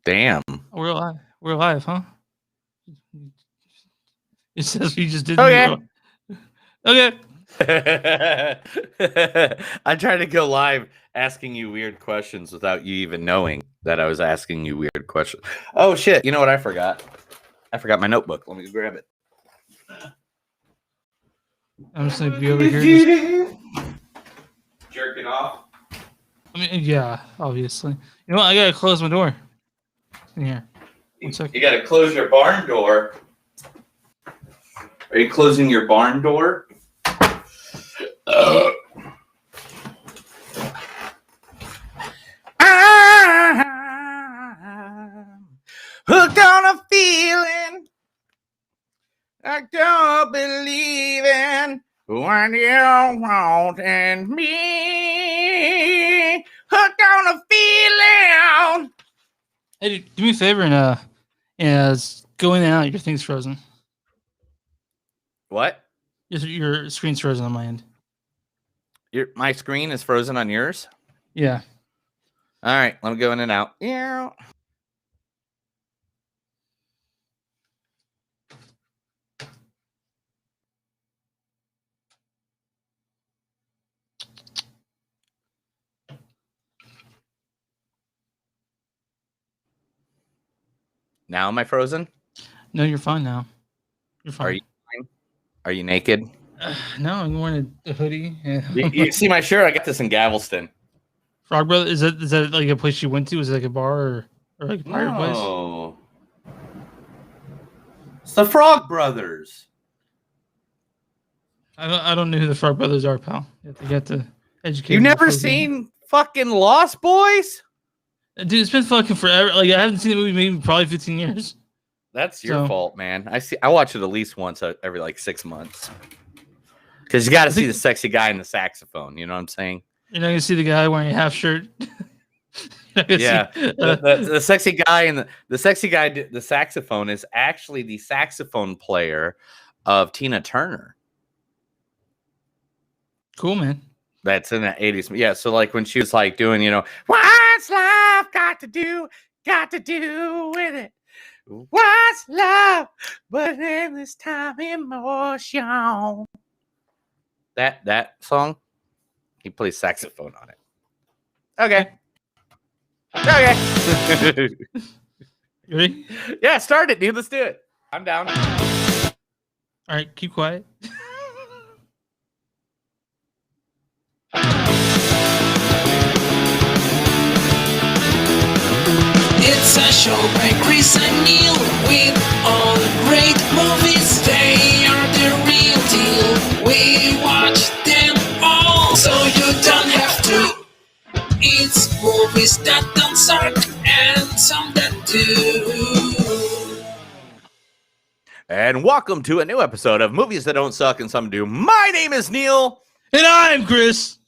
Damn. We're alive. We're alive, huh? It says we just did. Okay. Okay. I tried to go live asking you weird questions without you even knowing that I was asking you weird questions. Oh, shit. You know what I forgot? I forgot my notebook. Let me grab it. I'm just going to be over here. Jerking off. I mean, yeah, obviously. You know what? I got to close my door. In here. You got to close your barn door. Are you closing your barn door? I'm hooked on a feeling I don't believe in when you wanted me. Hooked on a feeling. Hey, dude, do me a favor and go in and out. Your thing's frozen. What? Your screen's frozen on my end. My screen is frozen on yours? Yeah. All right, let me go in and out. Yeah. Now am I frozen? No, you're fine now. You're fine. Are you fine? Are you naked? No, I'm wearing a hoodie. Yeah. You see my shirt? I got this in Galveston. Frog Brother, is that like a place you went to? Was it like a bar or like a pirate place? No. It's the Frog Brothers. I don't know who the Frog Brothers are, pal. You have to educate. You've never seen fucking Lost Boys? Dude, it's been fucking forever. Like, I haven't seen the movie maybe probably 15 years. That's your fault, man. I watch it at least once every like 6 months. Because you got to see the sexy guy in the saxophone. You know what I'm saying? You're not gonna see the guy wearing a half shirt. Yeah, the sexy guy and the sexy guy, the saxophone is actually the saxophone player of Tina Turner. Cool, man. That's in the 80s. Yeah, so like when she was like doing, what's love got to do with it? What's love but endless time emotion? That song, he plays saxophone on it. Okay. You ready? Yeah, start it, dude. Let's do it. I'm down. All right, keep quiet. It's a show by Chris and Neil with all the great movies. They are the real deal. We watch them all, so you don't have to. It's movies that don't suck and some that do. And welcome to a new episode of Movies That Don't Suck and Some Do. My name is Neil. And I'm Chris.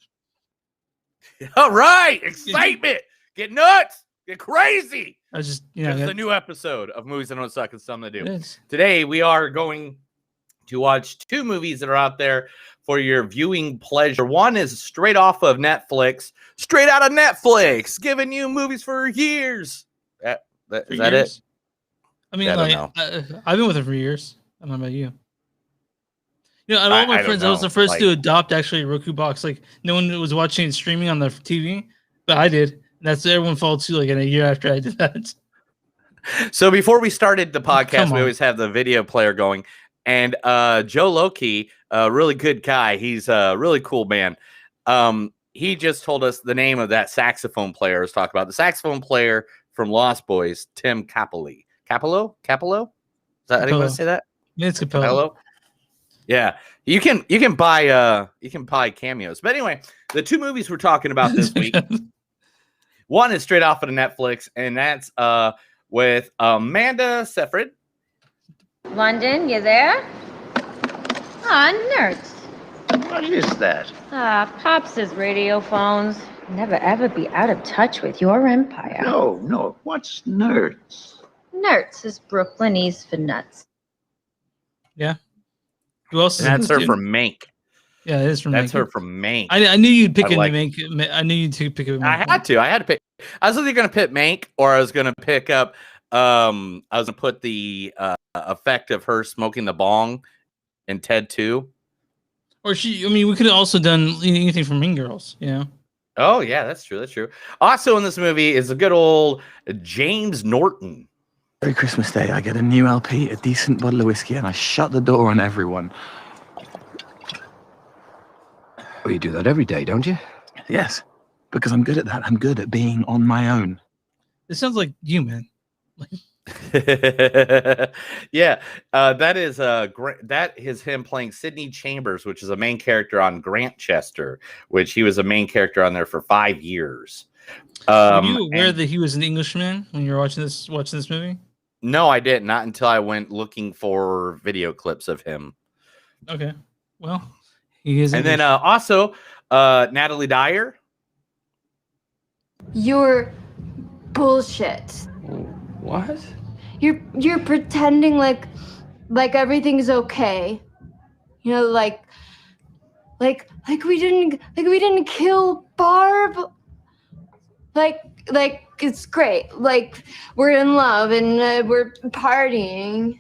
All right. Excitement. Get nuts. Get crazy. I just, it's a new episode of Movies That Don't Suck and Some That Do. Today, we are going to watch two movies that are out there for your viewing pleasure. One is straight off of Netflix. Straight out of Netflix. Giving you movies for years. Is that it? I mean, I've been with it for years. I don't know about you. Out of all my friends, I was the first to adopt actually a Roku box. Like, no one was watching it streaming on the TV, but I did. That's everyone followed suit like in a year after I did that. So before we started the podcast, we always have the video player going. And Joe Loki, a really good guy. He's a really cool man. He just told us the name of that saxophone player I was talking about. The saxophone player from Lost Boys, Tim Capello. Capello? Is that how you want to say that? Yeah, it's Capello. Yeah. You can buy cameos. But anyway, the two movies we're talking about this week. One is straight off of Netflix, and that's with Amanda Seyfried. London, you there? Nerds. What is that? Pops' radio phones. Never ever be out of touch with your empire. No. What's nerds? Nerds is Brooklynese for nuts. Yeah. Who else? And that's her from Mank. Yeah, it is from. That's Mank. her from Mank. I knew you'd pick Mank. I knew you'd pick it. I had to pick. I was either gonna pick Mank or I was gonna pick up. I was gonna put the effect of her smoking the bong in Ted 2. Or we could have also done anything from Mean Girls. Oh yeah, that's true. That's true. Also in this movie is a good old James Norton. Every Christmas Day, I get a new LP, a decent bottle of whiskey, and I shut the door on everyone. Well, you do that every day, don't you? Yes, because I'm good at that. I'm good at being on my own. This sounds like you, man. Yeah, that is him playing Sidney Chambers, which is a main character on Grantchester, which he was a main character on there for 5 years. Were you aware that he was an Englishman when you were watching this movie? No, I didn't. Not until I went looking for video clips of him. Okay, well, he is. And then also Natalie Dyer. You're bullshit. What? You're pretending like everything's okay. Like we didn't kill Barb. Like it's great. Like we're in love and we're partying.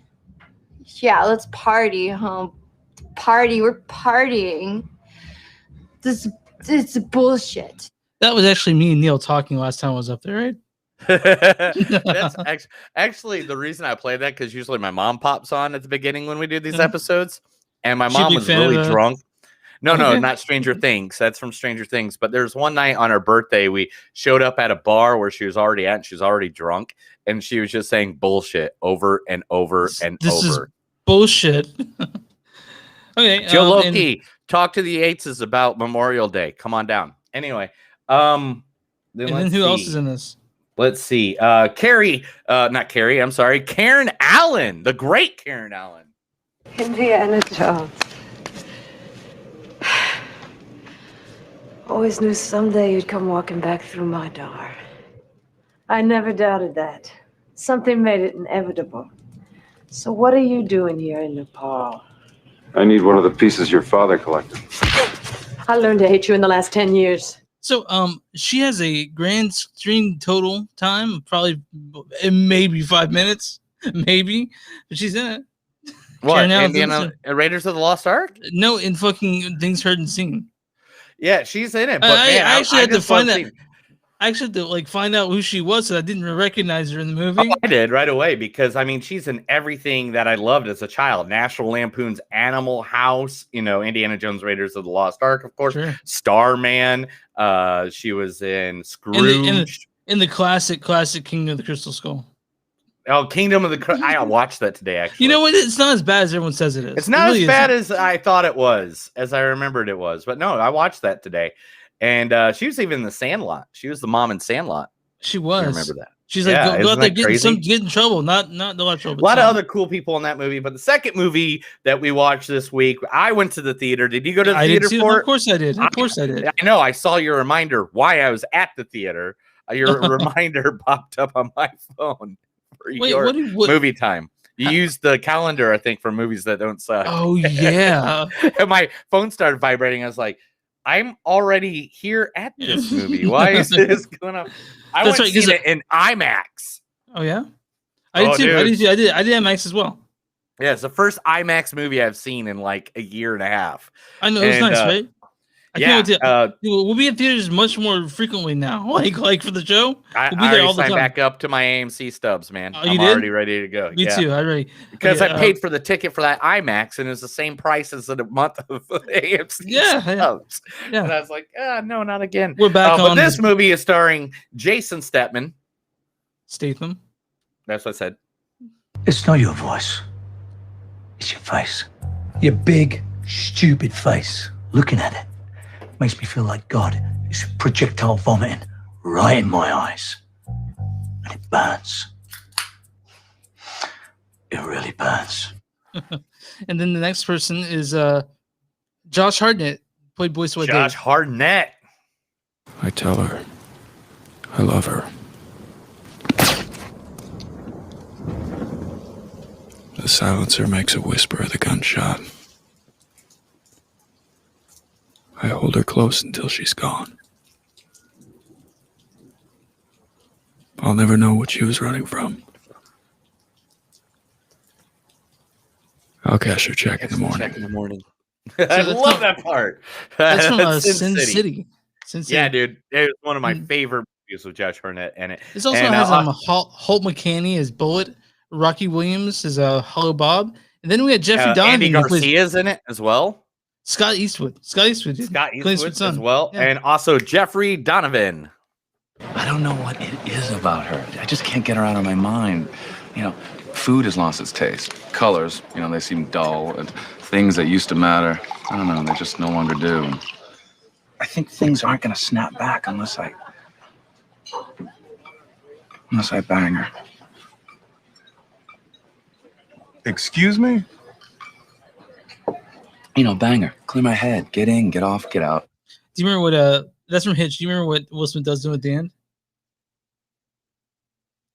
Yeah, let's party, huh? Party. We're partying. It's bullshit. That was actually me and Neil talking last time I was up there, right? That's actually the reason I played that, because usually my mom pops on at the beginning when we do these episodes, and my mom was really drunk. No, not Stranger Things. That's from Stranger Things. But there's one night on her birthday, we showed up at a bar where she was already at, and she was already drunk, and she was just saying bullshit over and over and this over. Is bullshit. Okay, Joe Loki, talk to the Yateses about Memorial Day. Come on down. Anyway, then who else is in this? Let's see. Karen Allen, the great Karen Allen. Indiana Jones. Always knew someday you'd come walking back through my door. I never doubted that. Something made it inevitable. So what are you doing here in Nepal? I need one of the pieces your father collected. I learned to hate you in the last 10 years. So, she has a grand screen total time of probably maybe 5 minutes, maybe, but she's in it. What? Indiana Raiders of the Lost Ark? No, in fucking Things Heard and Seen. Yeah, she's in it. But I actually had to find that. I actually had to find out who she was, so I didn't recognize her in the movie. Oh, I did right away, because I mean, she's in everything that I loved as a child. National Lampoon's Animal House, Indiana Jones Raiders of the Lost Ark, of course. Sure. Starman. She was in Scrooge. In the classic Kingdom of the Crystal Skull. Oh, Kingdom of the I watched that today, actually. You know what? It's not as bad as everyone says it is. It's not as bad as I thought it was, as I remembered it was. But no, I watched that today. And she was even in the Sandlot. She was the mom in Sandlot. She was. I remember that. She's like, go out there, get in trouble. Not a lot of trouble. A lot of other cool people in that movie. But the second movie that we watched this week, I went to the theater. Did you go to the theater for it? Of course I did. Of course I did. I know. I saw your reminder why I was at the theater. Your reminder popped up on my phone for your movie time. You used the calendar, I think, for movies that don't suck. Oh, yeah. And my phone started vibrating. I was like, I'm already here at this movie. Why is this going on? I went to see it in IMAX. Oh, yeah? I did too. I did IMAX as well. Yeah, it's the first IMAX movie I've seen in like a year and a half. I know. It was nice, right? We'll be in theaters much more frequently now. Like for the show, we'll be there all the time. Back up to my AMC stubs, man. Oh, I'm already ready to go. Me too. I already because I paid for the ticket for that IMAX, and it was the same price as a month of AMC stubs. Yeah, and I was like, no, not again. We're back on. But this movie is starring Jason Statham. That's what I said. It's not your voice. It's your face. Your big, stupid face. Looking at it makes me feel like God is projectile vomiting right in my eyes. And it burns. It really burns. And then the next person is Josh Hartnett, played Boy Sweat Josh Hartnett. I tell her I love her. The silencer makes a whisper of the gunshot. I hold her close until she's gone. I'll never know what she was running from. I'll cash her check in the morning. I love that part. That's from Sin City. Sin City. Yeah, dude. It was one of my favorite movies with Josh Hartnett in it. This also has Holt McCanney as Bullet, Rocky Williams as Hollow Bob, and then we had Jeffrey Donovan. Andy Garcia's in it as well. Scott Eastwood. Scott Eastwood as well. Yeah. And also Jeffrey Donovan. I don't know what it is about her. I just can't get her out of my mind. You know, food has lost its taste. Colors, you know, they seem dull. And things that used to matter, I don't know, they just no longer do. I think things aren't going to snap back unless I bang her. Excuse me? You know, bang her. Clear my head. Get in, get off, get out. Do you remember what that's from Hitch? Do you remember what Will Smith does to him at the end?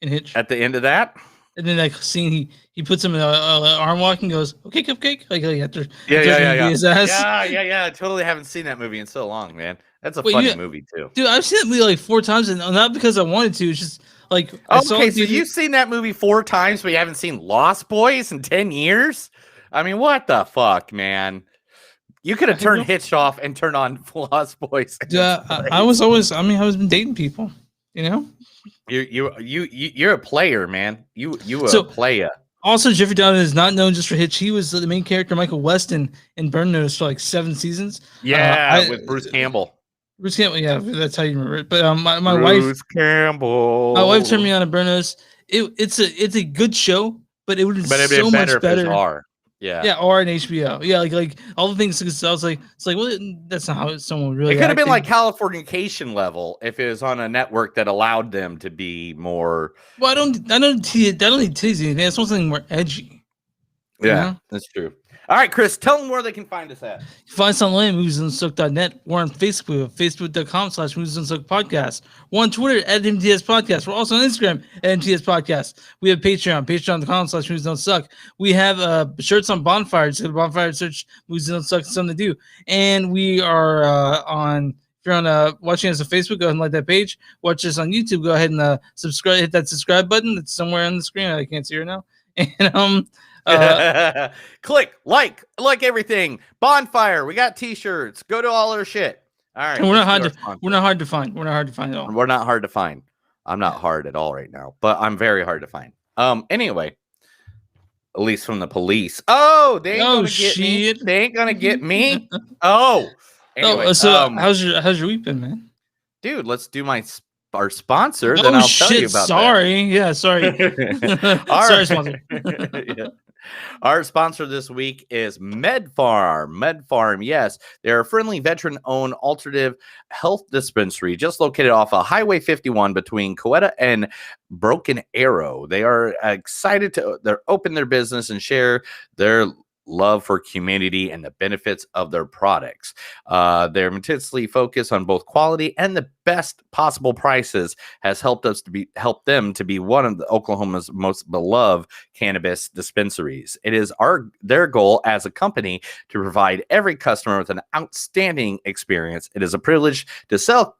In Hitch? At the end of that? And then like scene he puts him in an arm walk and goes, "Okay, cupcake." Like after his ass. Yeah. I totally haven't seen that movie in so long, man. That's a funny movie too. Dude, I've seen that movie like 4 times, and not because I wanted to. It's just like so you've seen that movie 4 times, but you haven't seen Lost Boys in 10 years? I mean, what the fuck, man? You could have turned Hitch off and turned on Lost Boys. Yeah, I was been dating people, you know. You're a player, man. You a player. Also, Jeffrey Donovan is not known just for Hitch. He was the main character, Michael Weston, in Burn Notice for like 7 seasons. Yeah, with Bruce Campbell. Bruce Campbell, yeah, that's how you remember it. But my Bruce Campbell. My wife turned me on to Burn Notice. It's a good show, but it would have been so much better. R. Yeah, R and HBO. Yeah, like all the things. I was like, it's like, well, that's not how someone really. It could have been like Californication level if it was on a network that allowed them to be more. Well, I don't need tease anything. It's something more edgy. Yeah, that's true. All right, Chris, tell them where they can find us at. You can find us online, moviesunsook.net. We're on Facebook, facebook.com/moviesunsook podcast. We're on Twitter at MTS Podcast. We're also on Instagram at MTS Podcast. We have Patreon, patreon.com/moviesunsook. We have shirts on Bonfire. Just go to Bonfire, search Movies Don't Suck, something to do. And we are on, if you're on watching us on Facebook, go ahead and like that page. Watch us on YouTube, go ahead and subscribe, hit that subscribe button. It's somewhere on the screen. I can't see it now. And click like everything. Bonfire, we got t-shirts. Go to all our shit. All right, and we're not hard to find at all. We're not hard to find. I'm not hard at all right now, but I'm very hard to find. Anyway, at least from the police. Oh, they ain't gonna get me. They ain't gonna get me. Anyway, how's your week been, man? Dude, let's do our sponsor. Then I'll tell you about sorry. that. Yeah, sorry. Sorry, sponsor. Yeah. Our sponsor this week is MedFarm. MedFarm, yes, they're a friendly veteran-owned alternative health dispensary just located off of Highway 51 between Coweta and Broken Arrow. They are excited to open their business and share their love for community and the benefits of their products. They're meticulously focused on both quality and the best possible prices has helped them to be one of Oklahoma's most beloved cannabis dispensaries. It is their goal as a company to provide every customer with an outstanding experience. It is a privilege to sell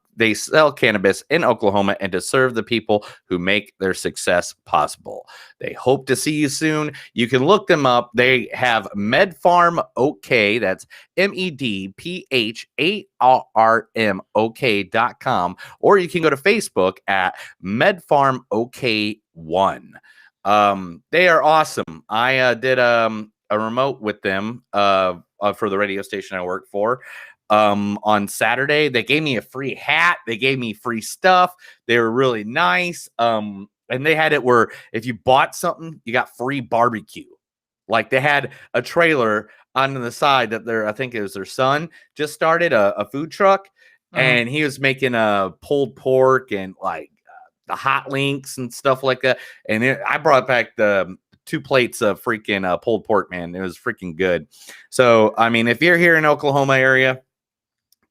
cannabis in Oklahoma and to serve the people who make their success possible. They hope to see you soon. You can look them up. They have MedFarm OK. That's MEDPHARMOK.com. Or you can go to Facebook at MedFarm OK1. They are awesome. I did a remote with them for the radio station I work for. On Saturday, they gave me a free hat. They gave me free stuff. They were really nice. And they had it where if you bought something, you got free barbecue. Like they had a trailer on the side that I think it was their son just started a food truck, and he was making pulled pork and like the hot links and stuff like that. And I brought back the 2 plates of freaking pulled pork, man. It was freaking good. So, I mean, if you're here in Oklahoma area,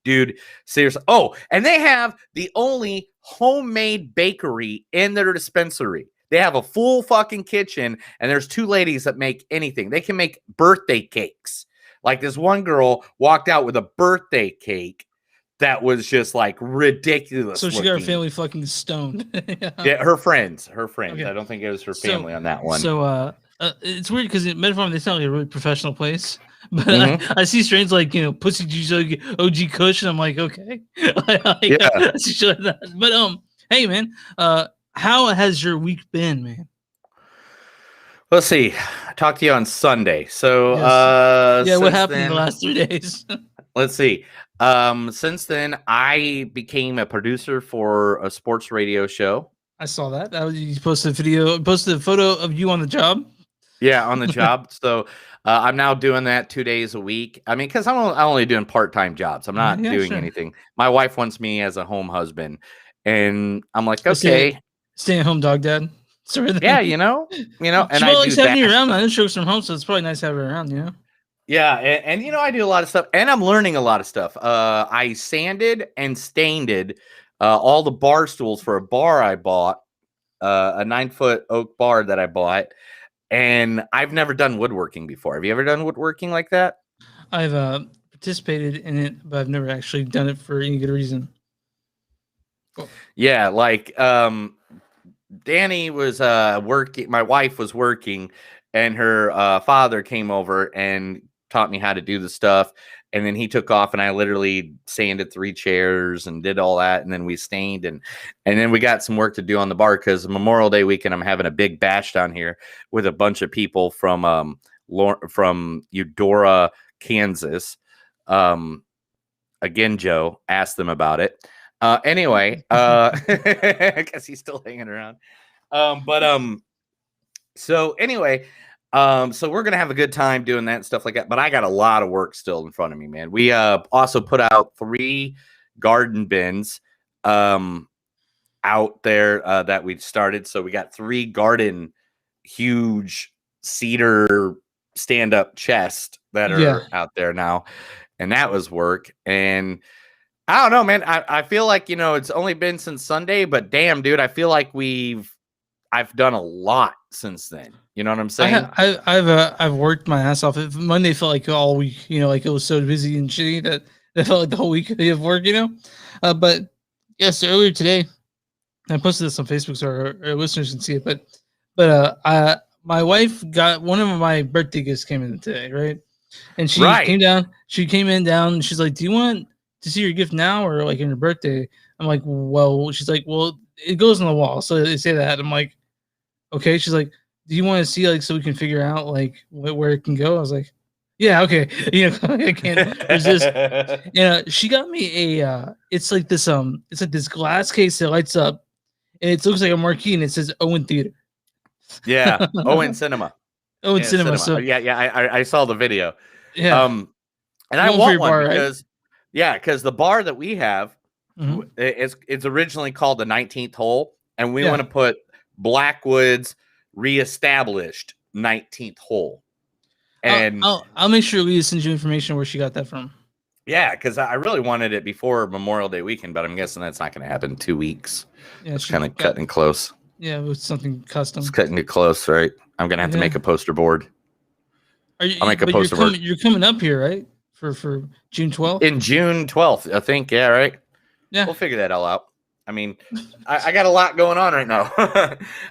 dude, seriously. Oh, and they have the only homemade bakery in their dispensary. They have a full fucking kitchen, and there's 2 ladies that make anything. They can make birthday cakes. Like this one girl walked out with a birthday cake that was just like ridiculous. So she got her family fucking stoned. Yeah, her friends. Okay. I don't think it was her family on that one. So it's weird because Metafarm, they sound like a really professional place. But I see strains like, Pussy Juice OG Kush, and I'm like, okay. But hey man, how has your week been, man? Let's see. I talked to you on Sunday. So what happened in the last 3 days? Let's see. Since then, I became a producer for a sports radio show. I saw that. You posted a photo of you on the job. Yeah, on the job. So I'm now doing that 2 days a week. I mean, because I'm only doing part-time jobs. I'm not doing anything. My wife wants me as a home husband, and I'm like, okay, stay-at-home dog dad. Yeah, you know, and I likes having you around. I know she works from home, so it's probably nice to have her around. Yeah, and I do a lot of stuff, and I'm learning a lot of stuff. I sanded and stained all the bar stools for a bar I bought, a 9-foot oak bar that I bought, and I've never done woodworking before. Have you ever done woodworking like that? I've participated in it, but I've never actually done it for any good reason. Cool. Yeah, like Danny was working. My wife was working, and her father came over and taught me how to do the stuff. And then he took off, and I literally sanded 3 chairs and did all that. And then we stained, and then we got some work to do on the bar because Memorial Day weekend, I'm having a big bash down here with a bunch of people from Eudora, Kansas. Again, Joe, asked them about it. Anyway, because he's still hanging around. So anyway, so we're gonna have a good time doing that and stuff like that. But I got a lot of work still in front of me, man. We also put out 3 garden bins out there that we started. So we got 3 garden huge cedar stand-up chests that are out there now, and that was work. And I don't know, man. I feel like, it's only been since Sunday, but damn, dude, I feel like I've done a lot since then. You know what I'm saying? I've worked my ass off. Monday felt like all week, like it was so busy and shitty that it felt like the whole week of work, But yes, earlier today, I posted this on Facebook so our listeners can see it. But my wife got one of my birthday gifts came in today, right? And she came down. She came in down. And she's like, "Do you want to see your gift now or like in your birthday?" I'm like, "Well," she's like, "Well, it goes on the wall." So they say that. I'm like, "Okay." She's like, "Do you want to see so we can figure out where it can go?" I was like, "Yeah, okay." I can't resist. She got me a it's like this glass case that lights up, and it looks like a marquee, and it says Owen Theater. Yeah, Owen Cinema. Owen Cinema. So I saw the video. Yeah. And I want one because because the bar that we have, it's originally called the 19th hole, and we want to put Blackwood's reestablished 19th hole. And I'll make sure Leah sends you information where she got that from. Yeah, because I really wanted it before Memorial Day weekend, but I'm guessing that's not going to happen in 2 weeks. Yeah, it's kind of cutting close. Yeah, with something custom. It's cutting it close, right? I'm going to have to make a poster board. I'll make a poster board. You're coming up here, right? For June 12th? In June 12th, I think. Yeah, right? Yeah. We'll figure that all out. I mean, I got a lot going on right now.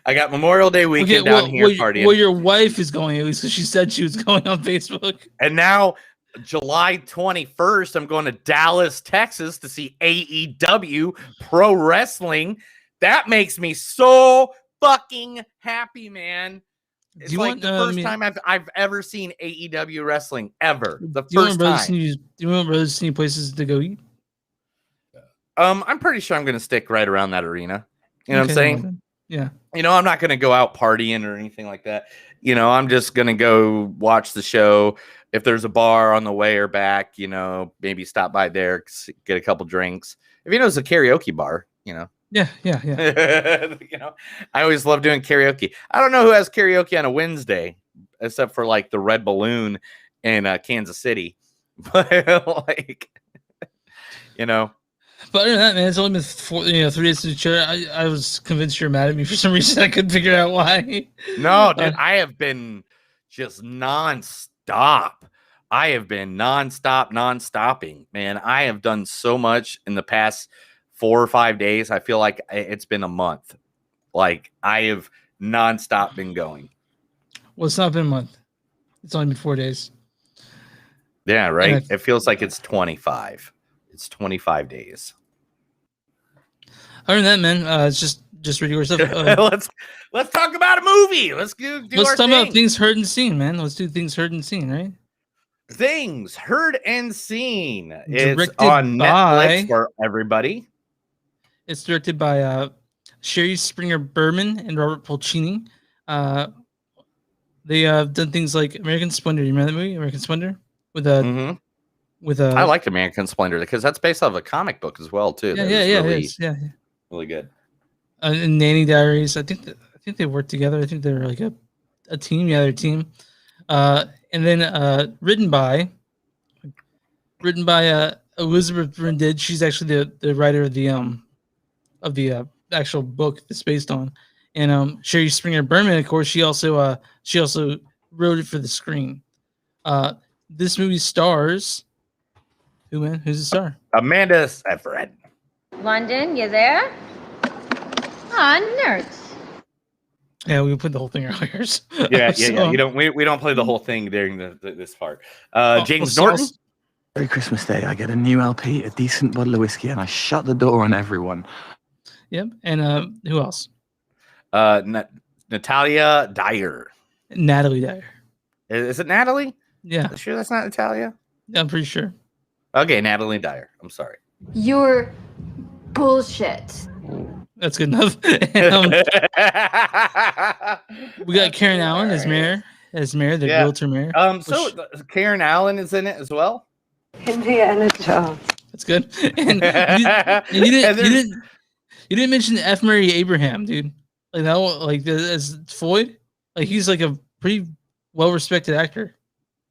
I got Memorial Day weekend down here partying. Well, your wife is going, at least, because she said she was going on Facebook. And now, July 21st, I'm going to Dallas, Texas to see AEW Pro Wrestling. That makes me so fucking happy, man. It's like the first time I've ever seen AEW wrestling ever. The first time. Do you want brothers to see places to go eat? I'm pretty sure I'm going to stick right around that arena. You know what I'm saying? Yeah. I'm not going to go out partying or anything like that. I'm just going to go watch the show. If there's a bar on the way or back, maybe stop by there, get a couple drinks. If it's a karaoke bar, Yeah. I always love doing karaoke. I don't know who has karaoke on a Wednesday, except for like the Red Balloon in Kansas City. But But other than that, man, it's only been 3 days to the chair. I was convinced you're mad at me for some reason. I couldn't figure out why. No, dude, I have been just nonstop. I have been non-stopping, man. I have done so much in the past 4 or 5 days. I feel like it's been a month. Like I have non-stop been going. Well, it's not been a month. It's only been 4 days. Yeah, right. It feels like it's 25. It's 25 days. Other than that, man, it's just read your stuff. Let's talk about a movie. Let's talk about things heard and seen, man. Let's do things heard and seen, right? Things heard and seen. Directed it's on Netflix for everybody. It's directed by Sherry Springer Berman and Robert Pulcini. They have done things like American Splendor. You remember that movie, American Splendor? I liked American Splendor because that's based off a comic book as well too. Yeah, really good. And Nanny Diaries. I think they work together. I think they're like a team. Yeah, they're a team. And then written by Elizabeth Brindid. She's actually the writer of the actual book it's based on. And Sherry Springer Berman, of course, she also wrote it for the screen. This movie stars who, man? Who's the star? Amanda Seyfried. London, you there? Ah, nerds. Yeah, we put the whole thing earlier. Yeah. We don't play the whole thing during this part. James Norton. Every Christmas Day, I get a new LP, a decent bottle of whiskey, and I shut the door on everyone. Yep. And who else? Natalia Dyer. Natalie Dyer. Is it Natalie? Yeah. Are you sure that's not Natalia? Yeah, I'm pretty sure. Okay, Natalie Dyer. I'm sorry. You're bullshit. That's good enough. We got Karen Allen as mayor, the realtor mayor. Karen Allen is in it as well. Indiana Jones. That's good. And you didn't mention F. Murray Abraham, dude. Like that, like as Floyd. Like he's like a pretty well respected actor.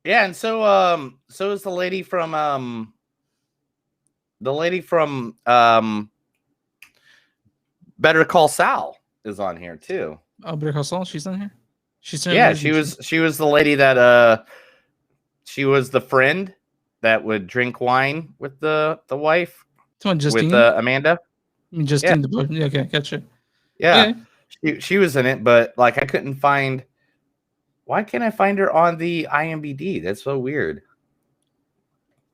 Yeah, and so is the lady from Better Call Saul is on here too. Oh, Better Call Saul, she's on here. She was the lady that she was the friend that would drink wine with the wife. Justine? With Amanda. I mean, Justine. Yeah. Okay, gotcha. Yeah, okay. She was in it, but like I couldn't find. Why can't I find her on the IMDb? That's so weird.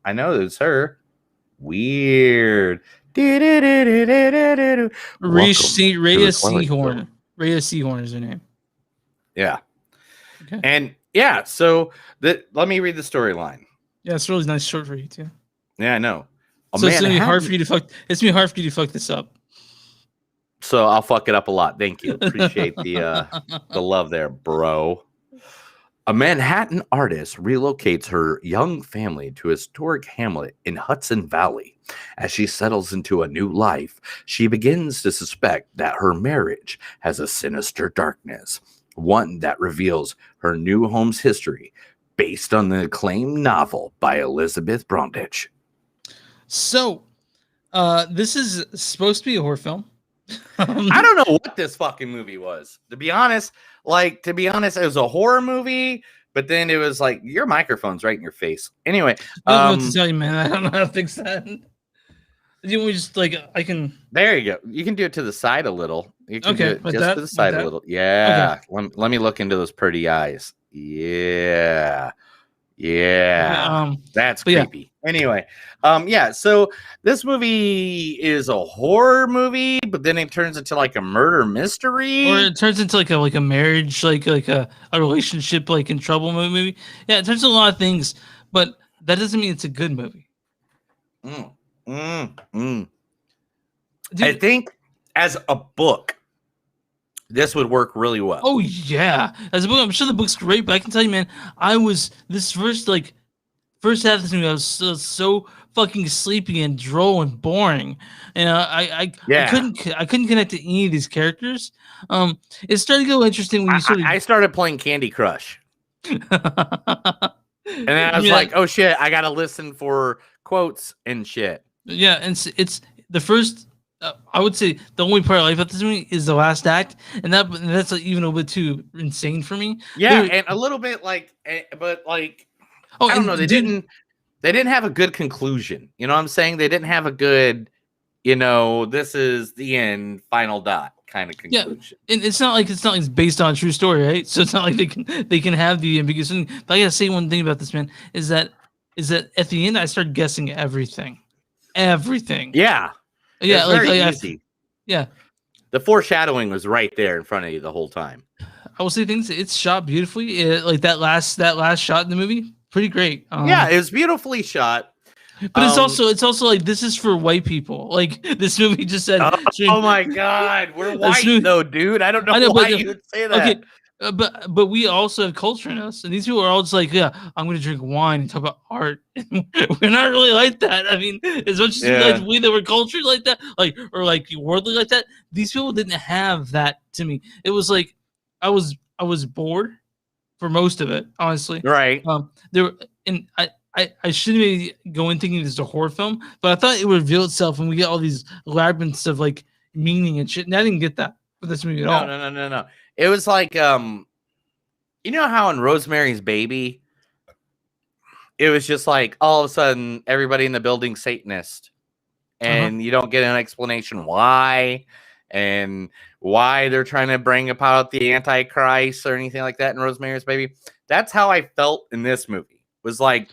I know it's her. Weird. Rhea Seahorn. Rhea Seahorn is her name. Yeah. Okay. And yeah, so let me read the storyline. Yeah, it's really nice short for you too. Yeah, I know. So it's gonna be hard for you to fuck. It's gonna be hard for you to fuck this up. So I'll fuck it up a lot. Thank you. Appreciate the love there, bro. A Manhattan artist relocates her young family to a historic hamlet in Hudson Valley. As she settles into a new life, she begins to suspect that her marriage has a sinister darkness, one that reveals her new home's history, based on the acclaimed novel by Elizabeth Brundage. So, this is supposed to be a horror film. I don't know what this fucking movie was. To be honest, it was a horror movie, but then it was like your microphone's right in your face. Anyway, I don't know what to tell you, man. I don't know how to fix that. You we just like I can. There you go. You can do it to the side a little. You can do it just to the side a little. Yeah. Okay. Let me look into those pretty eyes. Yeah. That's creepy. Yeah. Anyway, so this movie is a horror movie, but then it turns into like a murder mystery, or it turns into like a marriage, like a relationship, like in trouble movie. Yeah, it turns into a lot of things, but that doesn't mean it's a good movie. Dude, I think as a book, this would work really well. Oh yeah, as a book, I'm sure the book's great, but I can tell you, man, this first half of this movie, I was so fucking sleepy and droll and boring, and I couldn't connect to any of these characters. It started to go interesting when I started playing Candy Crush, and then I was like, oh shit, I gotta listen for quotes and shit. Yeah, and it's the first. I would say the only part I like about this movie is the last act, and that's like even a little bit too insane for me. Yeah, and a little bit but I don't know. They didn't have a good conclusion. You know what I'm saying? They didn't have a good, this is the end, final dot kind of conclusion. Yeah, and it's not like it's based on a true story, right? So it's not like they can have the ambiguous thing. But I gotta say one thing about this, man, is that at the end I started guessing everything. Yeah. Yeah, very easy. Yeah. The foreshadowing was right there in front of you the whole time. I will say things. It's shot beautifully. Like that last shot in the movie, pretty great. Yeah, it was beautifully shot. But it's also like this is for white people. Like this movie just said. Oh my God, we're white though, dude. I don't know why you would say that. Okay, but we also have culture in us, and these people are all just like, yeah, I'm going to drink wine and talk about art. We're not really like that. I mean, as much as we that were cultured like that, or worldly like that, these people didn't have that to me. It was like I was bored for most of it, honestly. Right. I shouldn't be going thinking it's a horror film, but I thought it would reveal itself when we get all these labyrinths of like meaning and shit. And I didn't get that for this movie at all. No. It was like, you know how in Rosemary's Baby, it was just like all of a sudden everybody in the building Satanist, and you don't get an explanation why and why they're trying to bring about the Antichrist or anything like that in Rosemary's Baby. That's how I felt in this movie. It was like,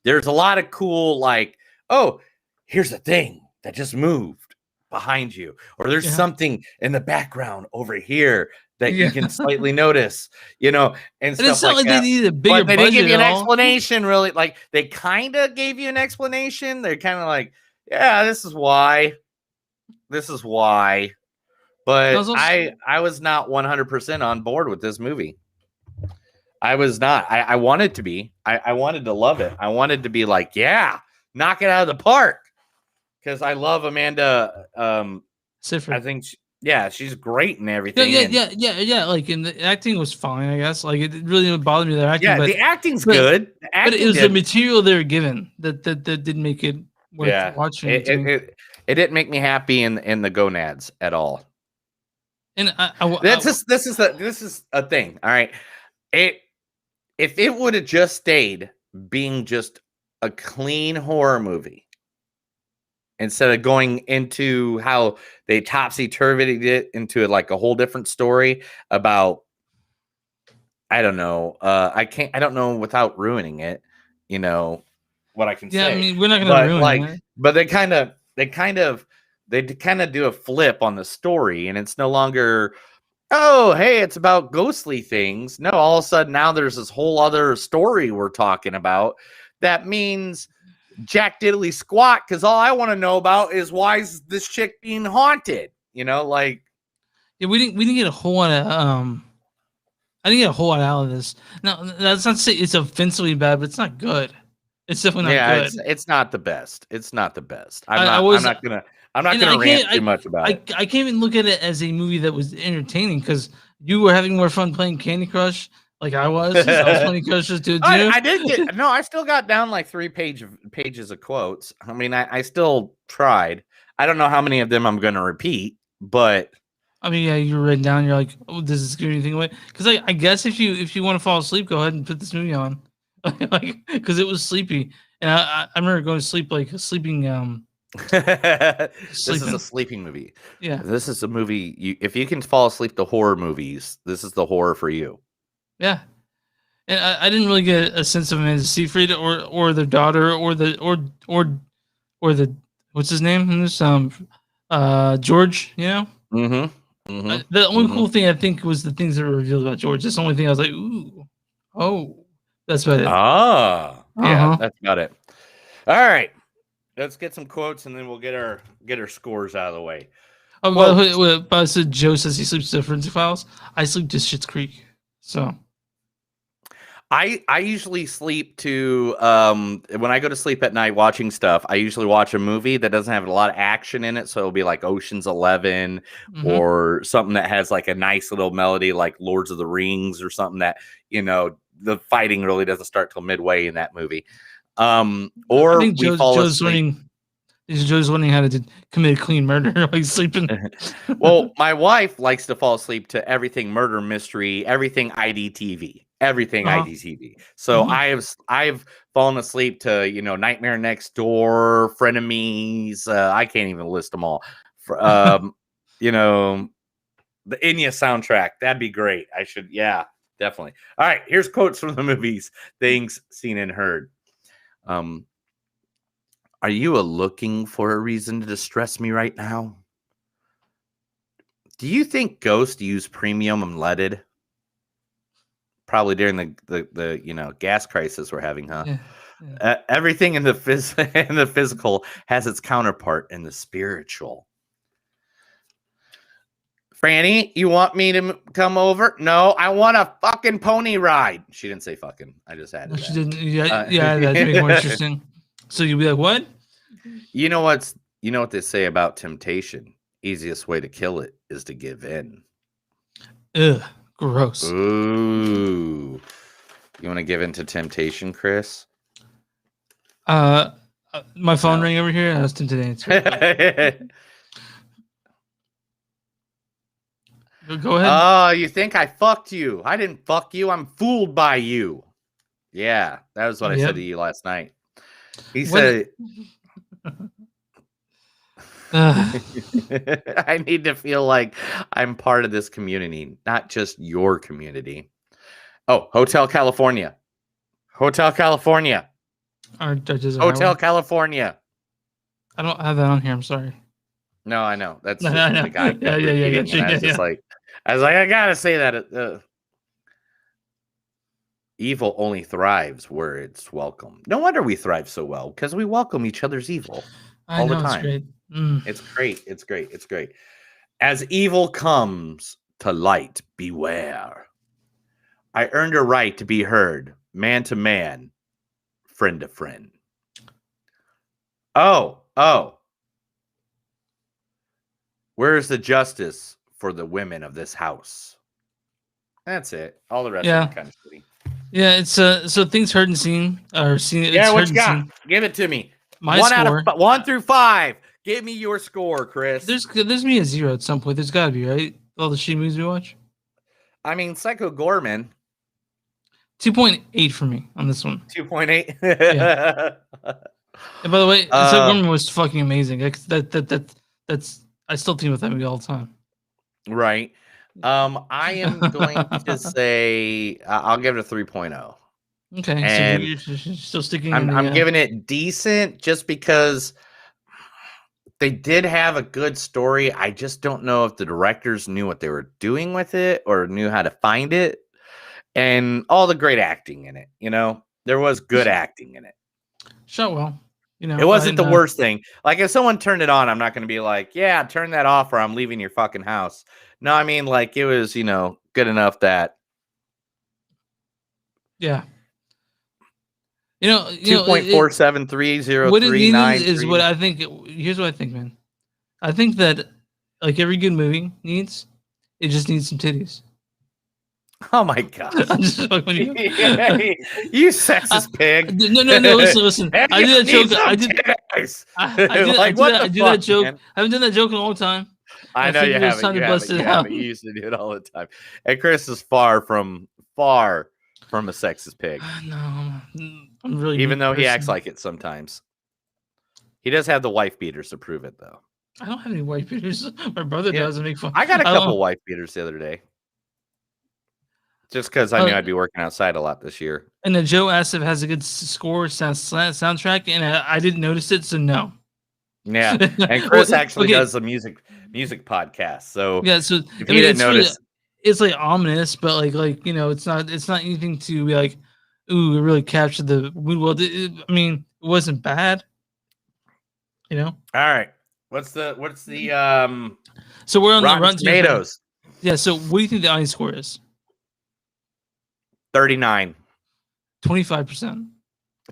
there's a lot of cool, like, oh, here's a thing that just moved behind you, or there's something in the background over here that you can slightly notice, and stuff it's not like that. They needed a bigger but they budget didn't give you an all. explanation, really. Like they kind of gave you an explanation. They're kind of like, yeah, this is why. But I was not 100% on board with this movie. I was not. I wanted to be. I wanted to love it. I wanted to be like, yeah, knock it out of the park. Because I love Amanda Seyfried. I think, she's great in everything. Yeah. Like, and the acting was fine, I guess. Like, it really didn't bother me, their acting. Yeah, the acting's good. But it was the material they were given that didn't make it worth watching. It didn't make me happy in the gonads at all. And this is a thing. All right. If it would have just stayed being just a clean horror movie, instead of going into how they topsy-turvied it into like a whole different story about, I don't know. I don't know without ruining it, what I can say. Yeah, I mean, we're not going to ruin it. But they kind of do a flip on the story, and it's no longer, oh, hey, it's about ghostly things. No, all of a sudden now there's this whole other story we're talking about. That means Jack diddly squat, because all I want to know about is why is this chick being haunted? Like, yeah, we didn't get a whole lot of I didn't get a whole lot out of this. Now, that's not to say it's offensively bad, but it's not good. It's definitely not good. It's not the best. It's not the best. I'm not gonna rant too much about it. I can't even look at it as a movie that was entertaining, because you were having more fun playing Candy Crush like I was. I was playing Crush too. I did get I still got down like 3 pages of quotes. I mean, I still tried. I don't know how many of them I'm gonna repeat, but I mean, yeah, you're written down. You're like, oh, does this give anything away? Because I guess if you want to fall asleep, go ahead and put this movie on, because it was sleepy, and I remember going to sleep like sleeping. This is a sleeping movie. Yeah, this is a movie. If you can fall asleep to horror movies, this is the horror for you. Yeah, and I didn't really get a sense of Amanda Seyfried or their daughter or the what's his name in this George. The only cool thing I think was the things that were revealed about George. That's the only thing I was like, ooh, oh, that's about it. Yeah, that's about it. All right, let's get some quotes and then we'll get our scores out of the way. Oh, well, but I said Joe says he sleeps to Forensic Files. I sleep to Schitt's Creek. So I usually sleep to when I go to sleep at night watching stuff, I usually watch a movie that doesn't have a lot of action in it. So it'll be like Ocean's 11 or something that has like a nice little melody like Lords of the Rings or something that, the fighting really doesn't start till midway in that movie. Or we fall asleep. Joe's learning how to commit clean murder while he's sleeping. Well, my wife likes to fall asleep to everything murder mystery, everything IDTV. everything IDTV. So I've fallen asleep to, you know, Nightmare Next Door, Frenemies. I can't even list them all. You know, the Enya soundtrack. That'd be great. I should, yeah, definitely. All right, here's quotes from the movies, things seen and heard. Are you looking for a reason to distress me right now? Do you think Ghost used premium unleaded? Probably during the you know, gas crisis we're having, huh? Yeah. Everything in the physical has its counterpart in the spiritual. Franny, you want me to come over? No, I want a fucking pony ride. She didn't say fucking. I just added that. She didn't. Yeah, that'd make it more interesting. So you'd be like, what? You know what they say about temptation? Easiest way to kill it is to give in. Ugh, gross. Ooh. You want to give in to temptation, Chris? My phone rang over here. I was today. Go ahead. Oh, you think I fucked you? I didn't fuck you. I'm fooled by you. Yeah, that was what I said to you last night. He said, I need to feel like I'm part of this community, not just your community. Oh, Hotel California. Hotel California. Hotel California. I don't have that on here. I'm sorry. No, I know. That's just the guy. I was like, I gotta say that. Evil only thrives where it's welcome. No wonder we thrive so well, because we welcome each other's evil all the time. It's great. It's great. It's great. As evil comes to light, beware. I earned a right to be heard, man to man, friend to friend. Oh. Where's the justice for the women of this house? That's it. All the rest of it kind of shitty. Yeah, it's so things heard and seen or seen. Yeah, what you got? Give it to me. My score. 1 through 5. Give me your score, Chris. There's me a 0 at some point. There's got to be, right? All the shitty movies we watch. I mean, Psycho Gorman. 2.8 for me on this one. 2.8. Yeah. And by the way, Psycho Gorman was fucking amazing. That's I still team with that movie all the time. Right. I am going to say I'll give it a 3.0. Okay, and so you're still sticking. I'm giving it decent just because they did have a good story. I just don't know if the directors knew what they were doing with it or knew how to find it, and all the great acting in it. You know, there was good acting in it. Shot well. You know, it wasn't the worst thing. Like if someone turned it on, I'm not going to be like, yeah, turn that off or I'm leaving your fucking house. No, I mean, like it was, you know, good enough that. Yeah. You know, 2.47303. What it needs is what I think. Here's what I think, man. I think that like every good movie needs, it just needs some titties. Oh my god! I'm just fucking you. You sexist pig. No. Listen. I did that joke. I did that joke. Man? I haven't done that joke in a long time. I know you haven't. You used to do it all the time. And Chris is far from a sexist pig. No, I'm really. Even though he acts like it sometimes. He does have the wife beaters to prove it, though. I don't have any wife beaters. My brother does. And make fun. I got a couple wife beaters the other day. Just because I knew I'd be working outside a lot this year. And then Joe asked if it has a good score soundtrack, and I didn't notice it, so no. Yeah, and Chris actually does a music podcast. So yeah, so if you didn't notice, really, it's like ominous, but like you know, it's not anything to be like, ooh, it really captured the mood well. I mean, it wasn't bad. You know. All right, what's the So we're on the Rotten Tomatoes. Yeah. So what do you think the audience score is? 39. 25%.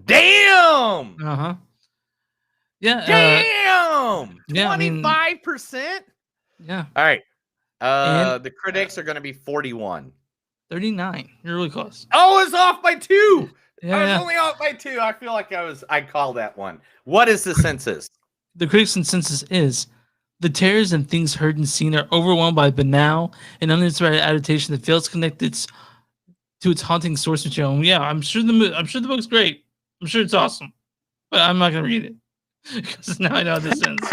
Damn. Uh-huh. Yeah. Damn. 25%? Yeah. All right. The critics are going to be 41. 39. You're really close. Oh, it's off by 2. Yeah, I was only off by 2. I feel like I called that one. What is the census? The critics' consensus is the terrors and things heard and seen are overwhelmed by banal and uninspired adaptation that fails to connect its to its haunting source material. And yeah, I'm sure the book's great. I'm sure it's awesome, but I'm not gonna read it because now I know how this ends.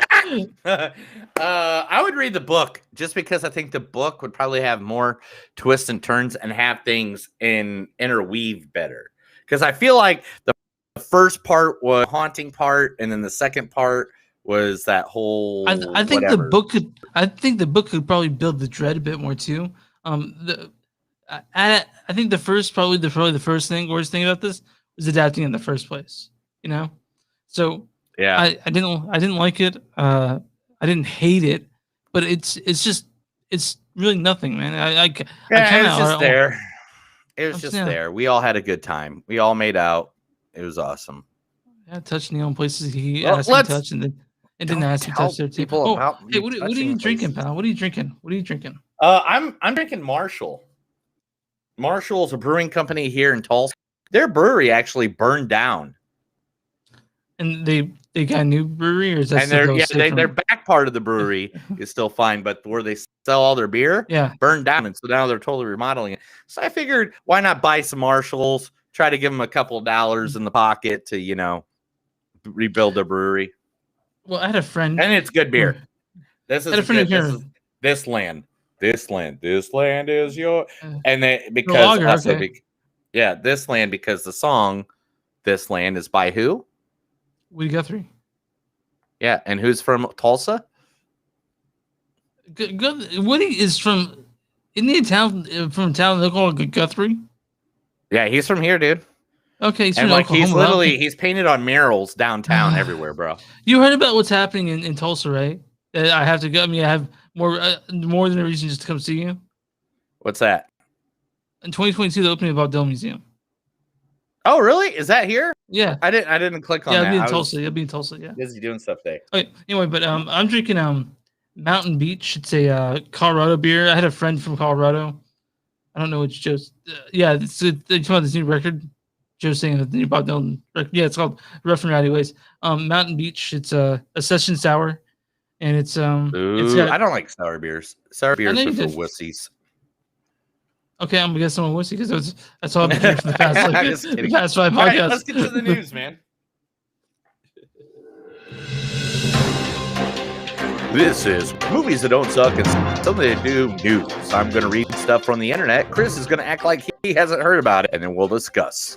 I would read the book just because I think the book would probably have more twists and turns and have things interweave better. Because I feel like the first part was haunting part, and then the second part was that whole. I think the book could probably build the dread a bit more too. I think the first worst thing about this was adapting in the first place. You know, so yeah, I didn't like it. I didn't hate it, but it's really nothing, man. It was just there. It was just there. We all had a good time. We all made out. It was awesome. Yeah, touched Neil in places he asked me to touch, and didn't ask me to touch there too. Hey, what are you drinking, pal? What are you drinking? I'm drinking Marshall. Marshall is a brewing company here in Tulsa. Their brewery actually burned down. And they got a new brewery, or is that? And their back part of the brewery is still fine, but where they sell all their beer, burned down, and so now they're totally remodeling it. So I figured, why not buy some Marshalls? Try to give them a couple of dollars in the pocket to rebuild their brewery. Well, I had a friend, and it's good beer. This land is your, and they because this land, because the song "This Land" is by who? Woody Guthrie. Yeah, and who's from Tulsa? Woody is from. Isn't he from a town they call Guthrie? Yeah, he's from here, dude. Okay, and he's painted on murals downtown everywhere, bro. You heard about what's happening in Tulsa, right? I have to go. I mean, I have more than a reason just to come see you. What's that? In 2022, the opening of Bob Dylan Museum. Oh, really? Is that here? Yeah. I didn't click on that. Yeah, I'll be in Tulsa. Yeah. Busy doing stuff today. Okay. Anyway, but I'm drinking Mountain Beach. It's a Colorado beer. I had a friend from Colorado. I don't know which Joe's. It's about this new record. Joe's saying that the new Bob Dylan record. Yeah, it's called Rough and Rowdy Ways. Mountain Beach. It's a session sour, and it's I don't like sour beers. Sour beers are for wussies. Okay, I'm gonna get someone wussy because that's all I've been hearing for the past the past 5 podcasts. All right, let's get to the news, man. This is Movies That Don't Suck and Something They Do News. I'm going to read stuff from the internet. Chris is going to act like he hasn't heard about it, and then we'll discuss.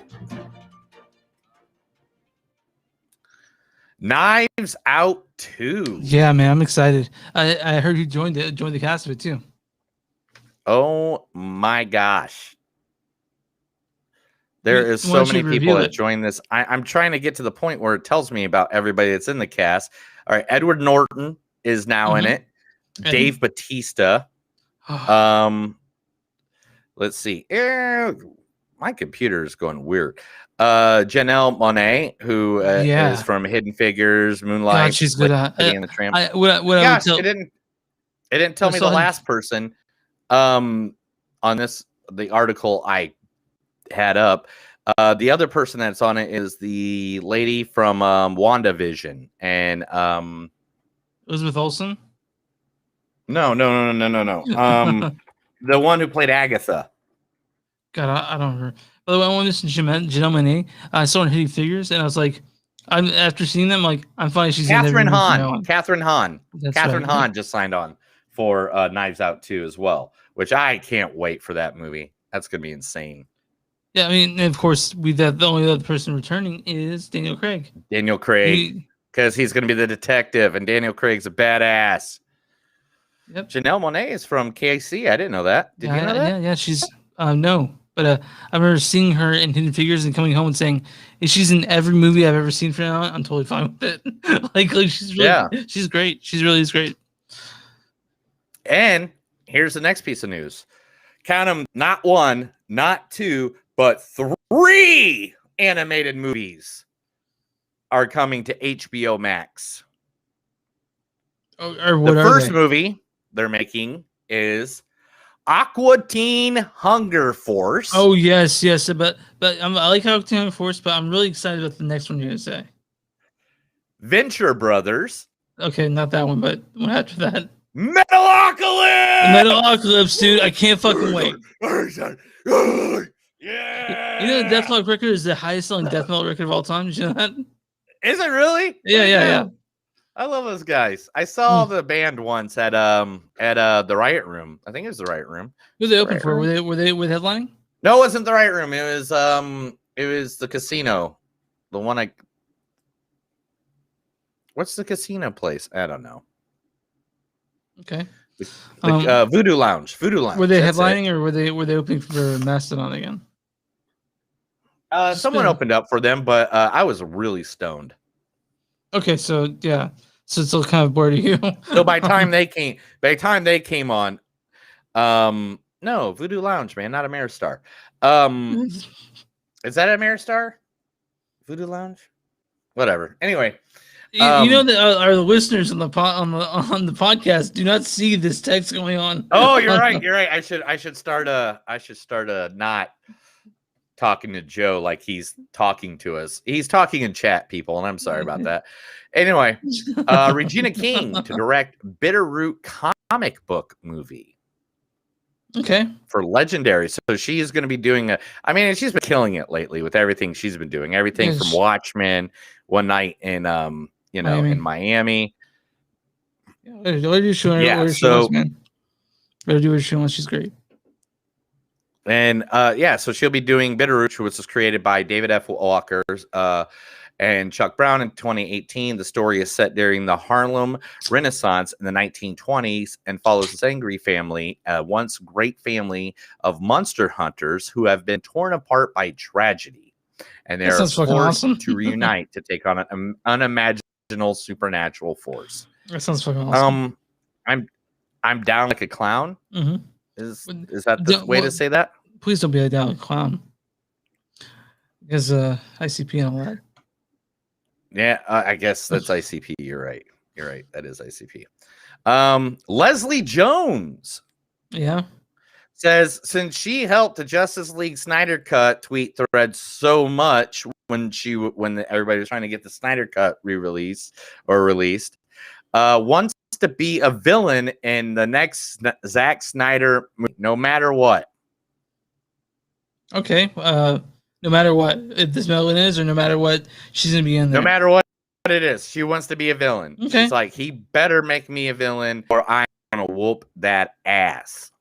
Knives Out 2. Yeah, man, I'm excited. I heard you joined the cast of it too. Oh my gosh. There is so many people that join this. I'm trying to get to the point where it tells me about everybody that's in the cast. All right, Edward Norton is now in it. Dave Bautista. Let's see. My computer is going weird. Janelle Monáe, who is from Hidden Figures, Moonlight. God, she's good at the Tramp. It didn't tell me the last person on the article I had up. The other person that's on it is the lady from WandaVision and Elizabeth Olsen. No. The one who played Agatha. God, I don't remember. By the way, I want to listen to Janelle Monáe. I saw her in Hidden Figures, and I was like, after seeing them, like, I'm fine. She's Catherine Hahn. Catherine Hahn. Catherine Hahn just signed on for Knives Out 2 as well, which I can't wait for that movie. That's gonna be insane. Yeah, I mean, of course, the only other person returning is Daniel Craig. Because he's going to be the detective, and Daniel Craig's a badass. Yep. Janelle Monáe is from KC. I didn't know that. Did you know that? Yeah, she's no, but I remember seeing her in Hidden Figures and coming home and saying, "If she's in every movie I've ever seen from now on, I'm totally fine with it." like she's really, she's great. She's really great. And here's the next piece of news. Count them, not one, not two, but 3 animated movies are coming to HBO Max. The first movie they're making is Aqua Teen Hunger Force. Oh yes, but I like Aqua Teen Hunger Force, but I'm really excited about the next one you're gonna say. Venture Brothers. Okay, not that one, but one after that. Metalocalypse, dude! I can't fucking wait. Yeah. You know, the Death Metal record is the highest selling Death Metal record of all time. Did you know that? Is it really? Yeah. I love those guys. I saw the band once at the Riot Room. I think it was the Riot Room. Who they open for? Room? Were they with headlining? No, it wasn't the Riot Room. It was the casino. The one what's the casino place? I don't know. Okay. Voodoo Lounge. Were they headlining or were they opening for Mastodon again? Someone opened up for them, but I was really stoned. Okay, so yeah, so it's still kind of bored of you. So by the time they came on, no, Voodoo Lounge, man, not Ameristar. Is that Ameristar? Voodoo Lounge? Whatever. Anyway, you know that our listeners on the podcast do not see this text going on. Oh, you're right. You're right. I should start not talking to Joe like he's talking to us. He's talking in chat, people, and I'm sorry about that. Anyway, Regina King to direct Bitterroot comic book movie. Okay. For Legendary. So she is going to be doing she's been killing it lately with everything she's been doing. Everything from Watchmen, One Night in Miami. In Miami. Let her do she wants, man. Let her do what she wants. She's great. And so she'll be doing Bitterroot, which was created by David F. Walker and Chuck Brown in 2018. The story is set during the Harlem Renaissance in the 1920s and follows this angry family, a once great family of monster hunters who have been torn apart by tragedy. And they're forced to reunite to take on an unimaginable supernatural force. That sounds fucking awesome. I'm down like a clown. Mm-hmm. Is that the way to say that? Please don't be a down like a clown. Because ICP and all that. Yeah, I guess that's ICP. You're right. That is ICP. Leslie Jones. Yeah. Says since she helped the Justice League Snyder Cut tweet thread so much when everybody was trying to get the Snyder Cut released, wants to be a villain in the next Zack Snyder movie, no matter what. Okay. No matter what, if this villain is, or no matter what, she's gonna be in there. No matter what it is, she wants to be a villain. Okay. She's like, he better make me a villain, or I'm gonna whoop that ass.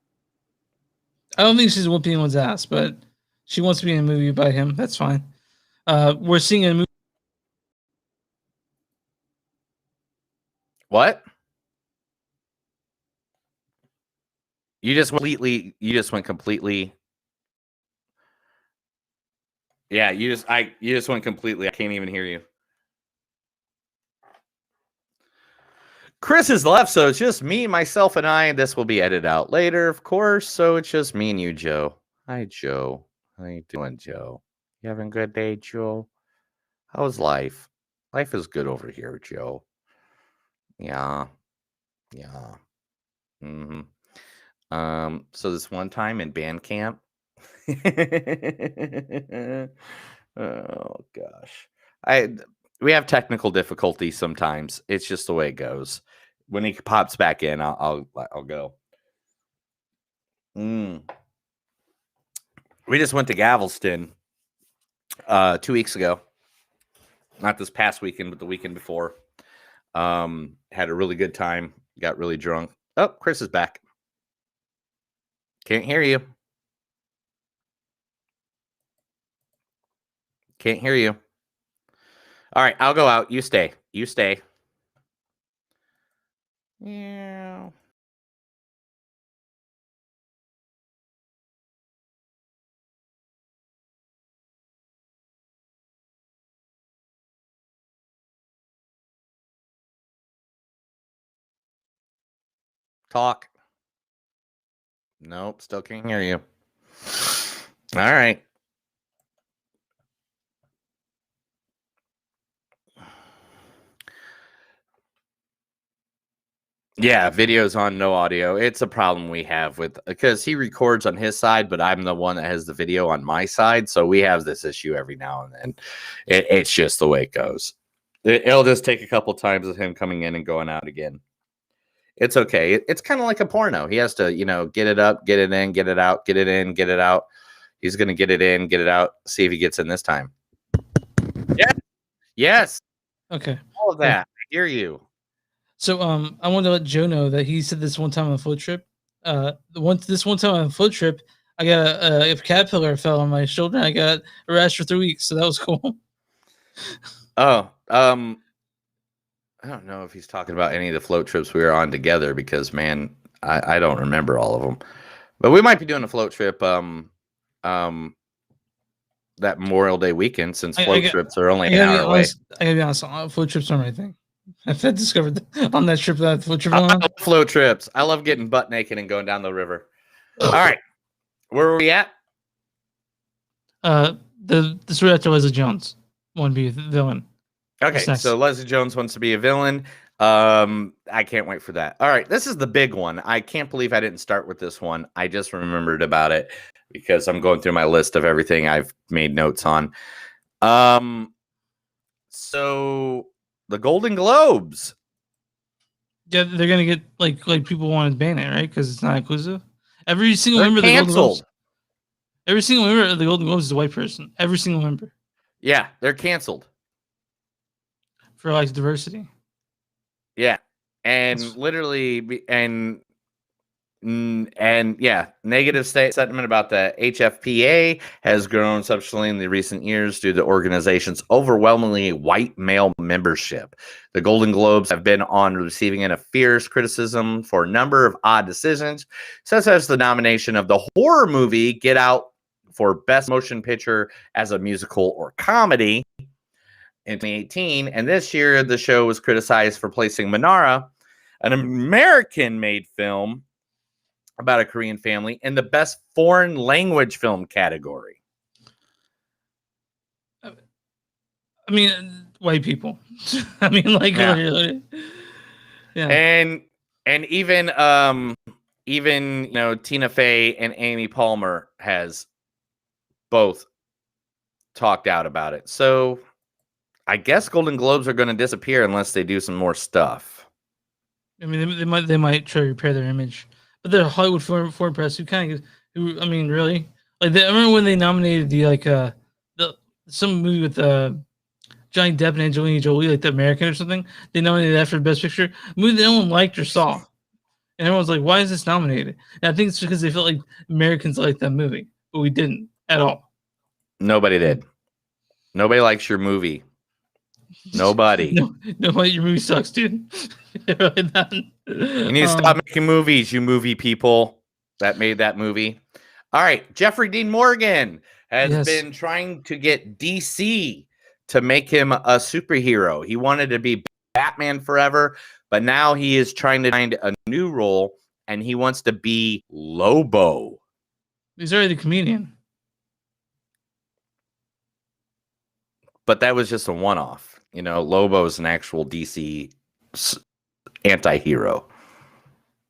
I don't think she's whooping anyone's ass, but she wants to be in a movie by him. That's fine. We're seeing a movie. What? You just went completely. Yeah, you just went completely. I can't even hear you. Chris is left, so it's just me, myself, and I. This will be edited out later, of course. So it's just me and you, Joe. Hi, Joe. How you doing, Joe? You having a good day, Joe? How's life? Life is good over here, Joe. Yeah. Mm-hmm. So this one time in band camp. Oh gosh. We have technical difficulties sometimes. It's just the way it goes. When he pops back in, I'll go. We just went to Galveston 2 weeks ago. Not this past weekend, but the weekend before. Had a really good time. Got really drunk. Oh, Chris is back. Can't hear you. Can't hear you. All right, I'll go out. You stay. Yeah. Talk. Nope, still can't hear you. All right. Yeah, video's on, no audio. It's a problem we have because he records on his side, but I'm the one that has the video on my side. So we have this issue every now and then. It's just the way it goes. It'll just take a couple times of him coming in and going out again. It's okay. It's kind of like a porno. He has to, get it up, get it in, get it out, get it in, get it out. He's going to get it in, get it out, see if he gets in this time. Yeah. Yes. Okay. All of that. I hear you. So I wanted to let Joe know that he said this one time on a float trip. This one time on a float trip, I got a caterpillar fell on my shoulder. And I got a rash for 3 weeks, so that was cool. Oh, I don't know if he's talking about any of the float trips we were on together because, man, I don't remember all of them. But we might be doing a float trip that Memorial Day weekend since float trips are only an hour away. I gotta be honest, float trips are my thing. I've discovered on that trip that float trip. I love float trips. I love getting butt naked and going down the river. All right, where were we at? The story after Leslie Jones want to be the villain. Okay, so Leslie Jones wants to be a villain. I can't wait for that. All right, this is the big one. I can't believe I didn't start with this one. I just remembered about it because I'm going through my list of everything I've made notes on. So the Golden Globes. Yeah, they're gonna get like people want to ban it, right? Because it's not inclusive. Every single member of the Golden Globes. Every single member of the Golden Globes is a white person. Every single member. Yeah, they're canceled for like diversity. Yeah, and literally, and yeah, negative sentiment about the HFPA has grown substantially in the recent years due to the organization's overwhelmingly white male membership. The Golden Globes have been on receiving end of fierce criticism for a number of odd decisions, such as the nomination of the horror movie Get Out for Best Motion Picture as a musical or comedy in 2018, and this year the show was criticized for placing Minara, an American-made film about a Korean family, in the best foreign language film category. I mean, white people. I mean, like, yeah. And even Tina Fey and Amy Palmer has both talked out about it. So I guess Golden Globes are going to disappear unless they do some more stuff. I mean, they might try to repair their image, but they're Hollywood foreign press who kind of, I mean, really, like I remember when they nominated some movie with Johnny Depp and Angelina Jolie, like The American or something. They nominated that for Best Picture, a movie that no one liked or saw, and everyone's like, "Why is this nominated?" And I think it's because they felt like Americans liked that movie, but we didn't at all. Nobody did. Nobody likes your movie. Nobody. Nobody. Your movie sucks, dude. You need to stop making movies, you movie people that made that movie. All right. Jeffrey Dean Morgan has been trying to get DC to make him a superhero. He wanted to be Batman forever, but now he is trying to find a new role, and he wants to be Lobo. He's already the comedian. But that was just a one-off. Lobo is an actual DC anti-hero.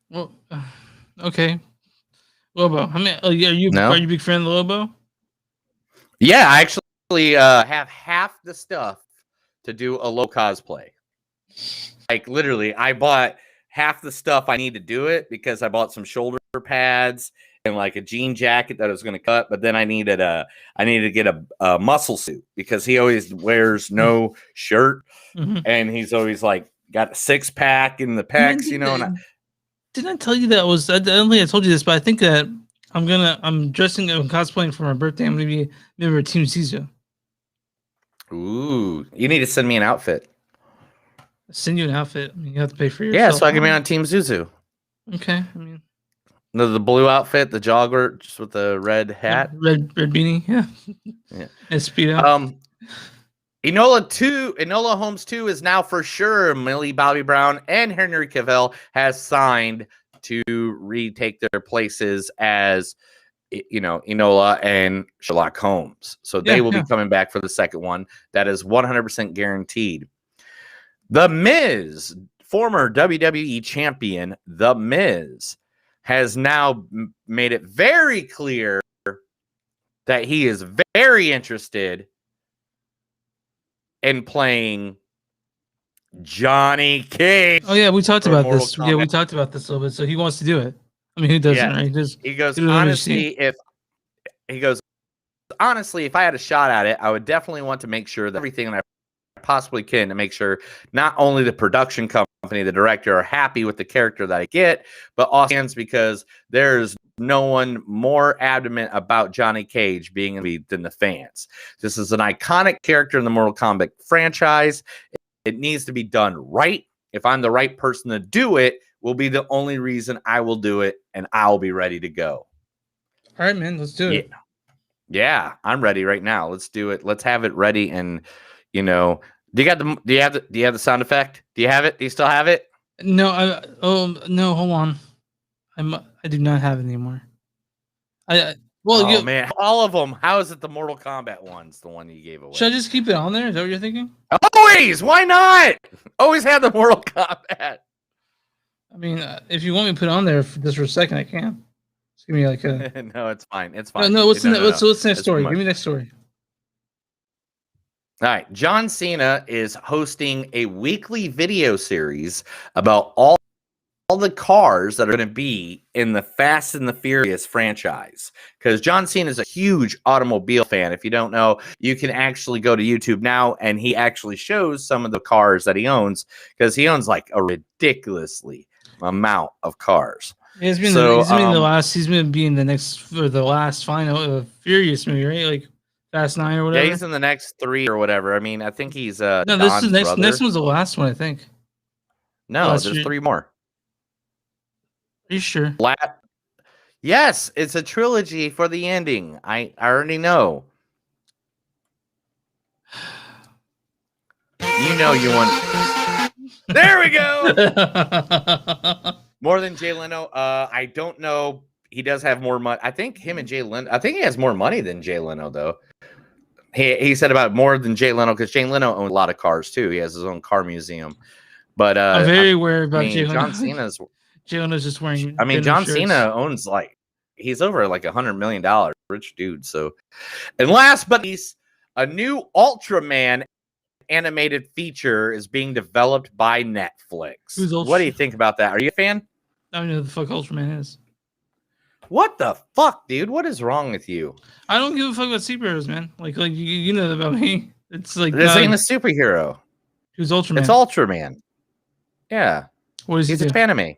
Well, okay. Lobo. I mean, are you a big fan of the Lobo? Yeah, I actually have half the stuff to do a Lobo cosplay. Like literally, I bought half the stuff I need to do it because I bought some shoulder pads and like a jean jacket that I was going to cut, but then I needed to get a muscle suit because he always wears no shirt, and he's always like got a 6-pack in the pecs, Didn't I tell you that I don't think I told you this, but I think that I'm cosplaying for my birthday. I'm gonna be a member of Team Zizu. Ooh, you need to send me an outfit. Send you an outfit. I mean, you have to pay for yourself. Yeah, so I can be on Team Zuzu. Okay, I mean. The blue outfit, the jogger, just with the red hat, red beanie, yeah. And Speedo. Enola Holmes 2 is now for sure. Millie Bobby Brown and Henry Cavill has signed to retake their places as Enola and Sherlock Holmes. So they will be coming back for the second one. That is 100% guaranteed. The Miz, former WWE champion, The Miz, has now made it very clear that he is very interested in playing Johnny Cage. Oh yeah, we talked about this. Yeah, we talked about this a little bit. So he wants to do it. I mean, who doesn't? Right? He goes honestly, honestly, if I had a shot at it, I would definitely want to make sure that everything that I possibly can to make sure not only the production company, the director are happy with the character that I get, but also fans, because there's no one more adamant about Johnny Cage being in the movie than the fans. This is an iconic character in the Mortal Kombat franchise. It needs to be done right. If I'm the right person to do it, will be the only reason I will do it, and I'll be ready to go. All right, man, let's do it. Yeah, I'm ready right now. Let's do it. Let's have it ready. And do you have the sound effect? Do you have it? Do you still have it? No, no, hold on. I do not have it anymore. Man, all of them. How is it the Mortal Kombat one's the one you gave away? Should I just keep it on there? Is that what you're thinking? Always. Why not? Always have the Mortal Kombat. I mean, if you want me to put it on there just for a second, I can. Just give me like a. No, it's fine. It's fine. No, what's the next story? Give me the next story. All right. John Cena is hosting a weekly video series about all the cars that are going to be in the Fast and the Furious franchise, because John Cena is a huge automobile fan. If you don't know, you can actually go to YouTube now, and he actually shows some of the cars that he owns, because he owns like a ridiculously amount of cars. He's been being the last final Furious movie, right? Like Fast 9 or whatever. Yeah, he's in the next 3 or whatever. I mean, I think he's no. This is next one's the last one, I think. No, there's 3 more. Are you sure? Yes, it's a trilogy for the ending. I already know. You want. There we go. More than Jay Leno. I don't know. He does have more money. I think him and Jay Leno. I think he has more money than Jay Leno, though. He said about more than Jay Leno, because Jay Leno owns a lot of cars too. He has his own car museum. But I'm very aware about Jay Leno. John Cena's. Jay Leno's just wearing. I mean, John Cena owns he's over like $100 million, rich dude. So, and last but not least, a new Ultraman animated feature is being developed by Netflix. What do you think about that? Are you a fan? I don't know who the fuck Ultraman is. What the fuck, dude? What is wrong with you? I don't give a fuck about superheroes, man. Like you know about me. It's like this ain't a superhero. Who's Ultraman? It's Ultraman. Yeah. What is he? He's a anime.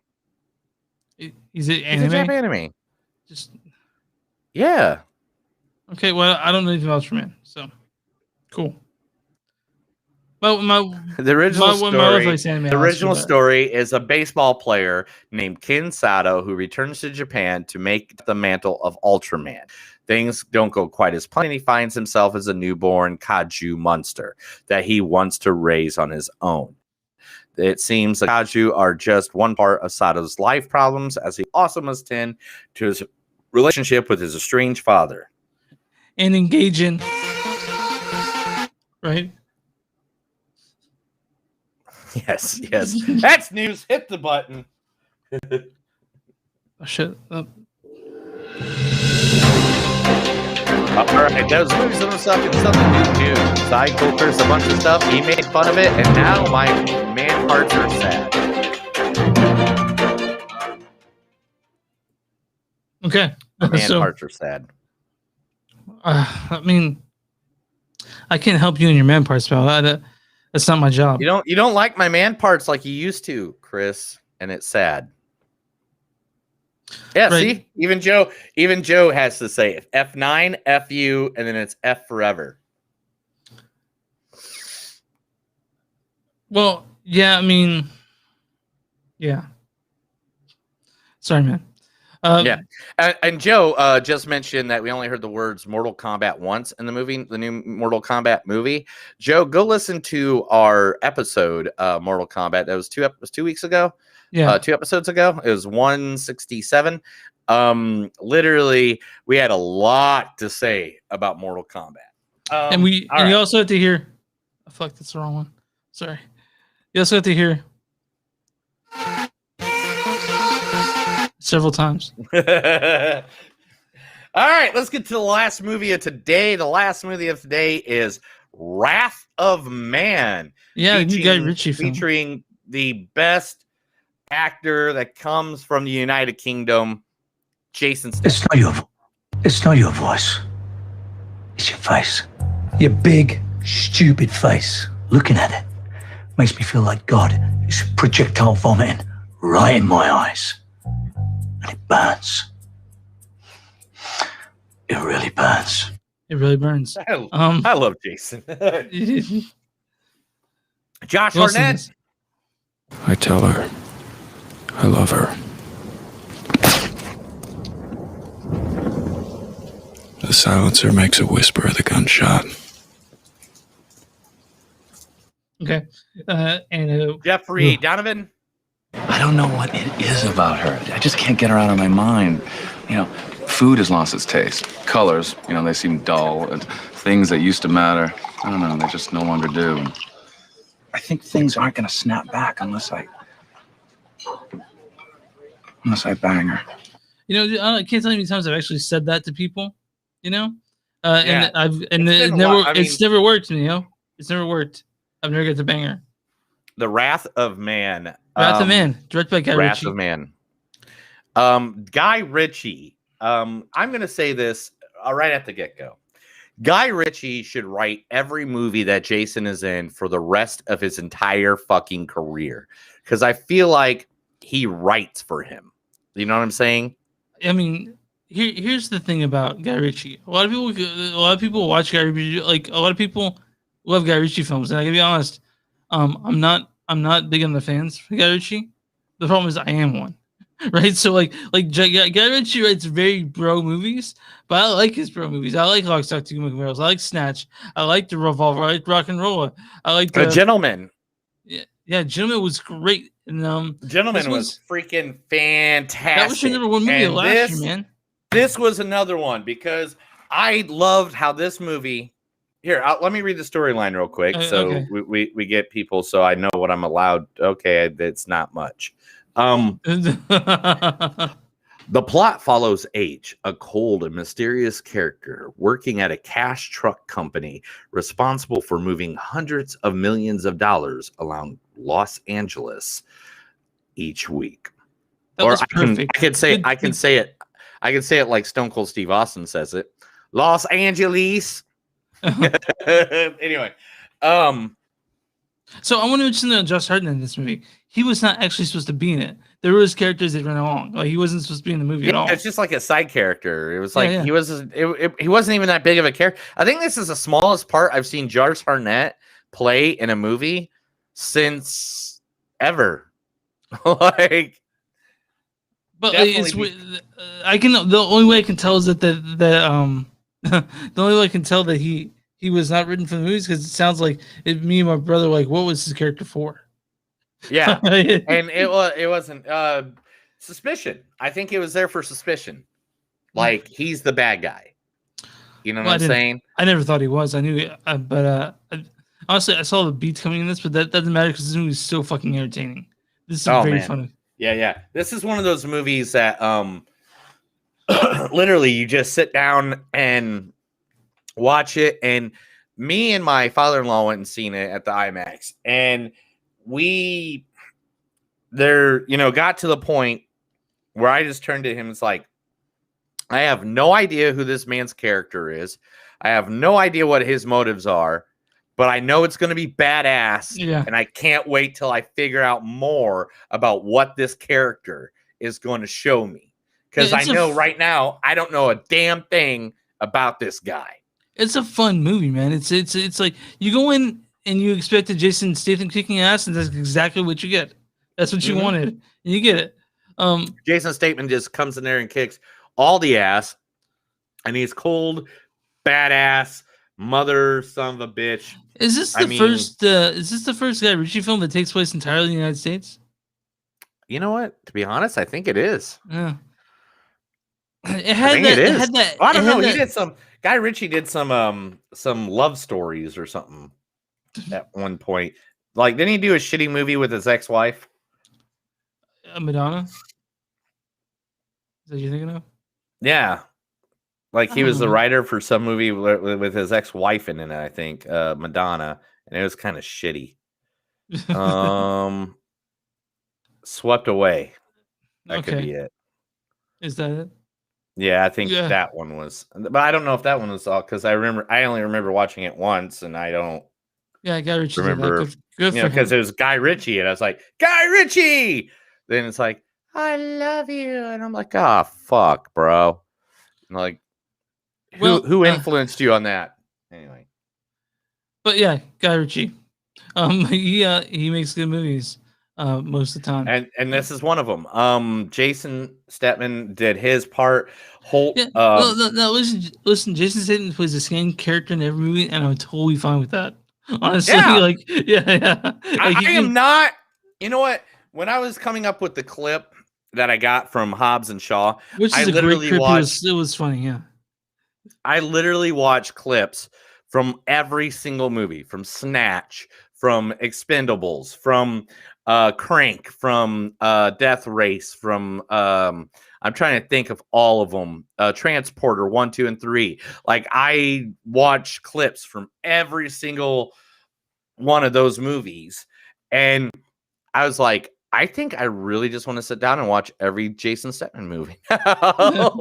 Is it anime? He's a anime. Just yeah. Okay. Well, I don't know anything about Ultraman, so cool. Well, the original story is a baseball player named Ken Sato who returns to Japan to make the mantle of Ultraman. Things don't go quite as planned. He finds himself as a newborn kaiju monster that he wants to raise on his own. It seems that kaiju are just one part of Sato's life problems, as he also must tend to his relationship with his estranged father. And engage in. Right? Yes. That's news. Hit the button. Oh, shit. All right, those movies and stuff and something new too. Side filters, a bunch of stuff. He made fun of it, and now my man parts are sad. Okay. My man parts are sad. I mean, I can't help you in your man parts, pal. That's not my job. You don't like my man parts like you used to, Chris, and it's sad. Yeah, right. See? Even Joe has to say it. F9, FU, and then it's F forever. Well, yeah, I mean, yeah. Sorry, man. Yeah. And Joe just mentioned that we only heard the words Mortal Kombat once in the movie, the new Mortal Kombat movie. Joe, go listen to our episode, Mortal Kombat. That was 2 weeks ago. Yeah. 2 episodes ago. It was 167. Literally, we had a lot to say about Mortal Kombat. And you also have to hear. Oh, fuck, that's the wrong one. Sorry. You also have to hear several times. All right, let's get to the last movie of today. The last movie of today is Wrath of Man. Yeah, you got Richie featuring the best actor that comes from the United Kingdom, Jason Statham. It's not your voice. It's your face. Your big, stupid face. Looking at it makes me feel like God is projectile vomiting right in my eyes. And it burns. It really burns. It really burns. I love Jason. Josh Hartnett. I tell her I love her. The silencer makes a whisper of the gunshot. Okay. And Jeffrey Donovan. I don't know what it is about her. I just can't get her out of my mind. You know, food has lost its taste. Colors, you know, they seem dull. And things that used to matter, I don't know, they just no longer do. I think things aren't going to snap back unless I bang her. You know, I can't tell you how many times I've actually said that to people. You know, it's never worked. You know, it's never worked. I've never got to bang her. The Wrath of Man. Wrath of Man, directed by Guy Ritchie. Wrath of Man. Guy Ritchie. I'm going to say this right at the get-go. Guy Ritchie should write every movie that Jason is in for the rest of his entire fucking career, because I feel like he writes for him. You know what I'm saying? I mean, here's the thing about Guy Ritchie. A lot of people watch Guy Ritchie. Like, a lot of people love Guy Ritchie films, and I gotta be honest, I'm not big on the fans for Guy Ritchie. The problem is I am one, right? So like Guy Ritchie writes very bro movies, but I like his bro movies. I like Lock, Stock, Two Smoking I like Snatch. I like The Revolver. I like Rock and Roller. I like The Gentleman. Yeah, Gentleman was great. And Gentleman was freaking fantastic. That was your number one movie last year, man. This was another one because I loved how this movie. Here, let me read the storyline real quick, so we get people, so I know what I'm allowed. Okay, it's not much. The plot follows H, a cold and mysterious character working at a cash truck company responsible for moving hundreds of millions of dollars around Los Angeles each week. Or I can say it like Stone Cold Steve Austin says it. Los Angeles. Anyway, so I want to mention that Josh Hartnett in this movie. He was not actually supposed to be in it. There was characters that ran along. Like, he wasn't supposed to be in the movie at all. It's just like a side character. It was like he wasn't even that big of a character. I think this is the smallest part I've seen Josh Hartnett play in a movie since ever. Like, but it's the only way I can tell is that the only way I can tell that he was not written for the movies, because it sounds like me and my brother like, what was his character for? Yeah, and it wasn't suspicion. I think it was there for suspicion. Like, he's the bad guy. You know what I'm saying? I never thought he was. I knew, but honestly, I saw the beats coming in this, but that doesn't matter because this movie is so fucking entertaining. This is very funny. Yeah. This is one of those movies that literally you just sit down and watch it. And me and my father-in-law went and seen it at the IMAX, and we got to the point where I just turned to him. It's like, I have no idea who this man's character is. I have no idea what his motives are, but I know it's going to be badass. Yeah. And I can't wait till I figure out more about what this character is going to show me. Because I know right now, I don't know a damn thing about this guy. It's a fun movie, man. It's like you go in and you expected Jason Statham kicking ass, and that's exactly what you get. That's what you wanted, and you get it. Jason Statham just comes in there and kicks all the ass, and he's cold, badass, mother son of a bitch. Is this the first? Is this the first Guy Ritchie film that takes place entirely in the United States? You know what? To be honest, I think it is. Yeah. I don't know. He did some. Guy Ritchie did some love stories or something at one point. Like, didn't he do a shitty movie with his ex-wife? Madonna? Is that what you're thinking of? Yeah. Like, he was the writer for some movie with his ex-wife in it, I think, Madonna, and it was kind of shitty. Swept Away. That could be it. Is that it? Yeah, I think that one was, but I don't know if that one was all because I only remember watching it once, and I don't. Yeah, Guy Ritchie remember, did that. Good for him. Because it was Guy Ritchie, and I was like, Guy Ritchie. Then it's like, I love you, and I'm like, ah, fuck, bro. I'm like, who influenced you on that? Anyway, but yeah, Guy Ritchie. He makes good movies most of the time, and this is one of them. Jason Statham did his part. Holt. Yeah. No, listen. Jason Statham plays the same character in every movie, and I'm totally fine with that. Honestly, yeah. I am not. You know what? When I was coming up with the clip that I got from Hobbs and Shaw, which is a great clip, it was funny. Yeah, I literally watched clips from every single movie, from Snatch, from Expendables, from Crank, from Death Race, from I'm trying to think of all of them. Transporter 1, 2, and 3. Like I watched clips from every single one of those movies, and I was like, I think I really just want to sit down and watch every Jason Statham movie. I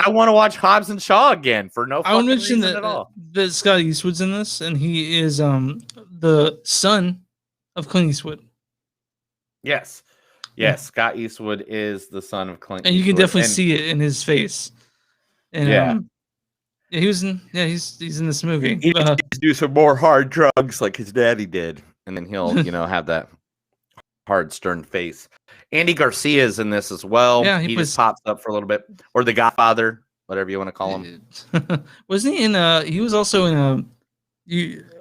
want to watch Hobbs and Shaw again for no fucking reason at all. That Scott Eastwood's in this, and he is the son of Clint Eastwood. Yes, Scott Eastwood is the son of Clint, and you can definitely see it in his face. And he was in. Yeah, he's in this movie. He needs to do some more hard drugs like his daddy did, and then he'll have that hard, stern face. Andy Garcia's in this as well. Yeah, he just pops up for a little bit, or the Godfather, whatever you want to call him. Wasn't he in? He was also in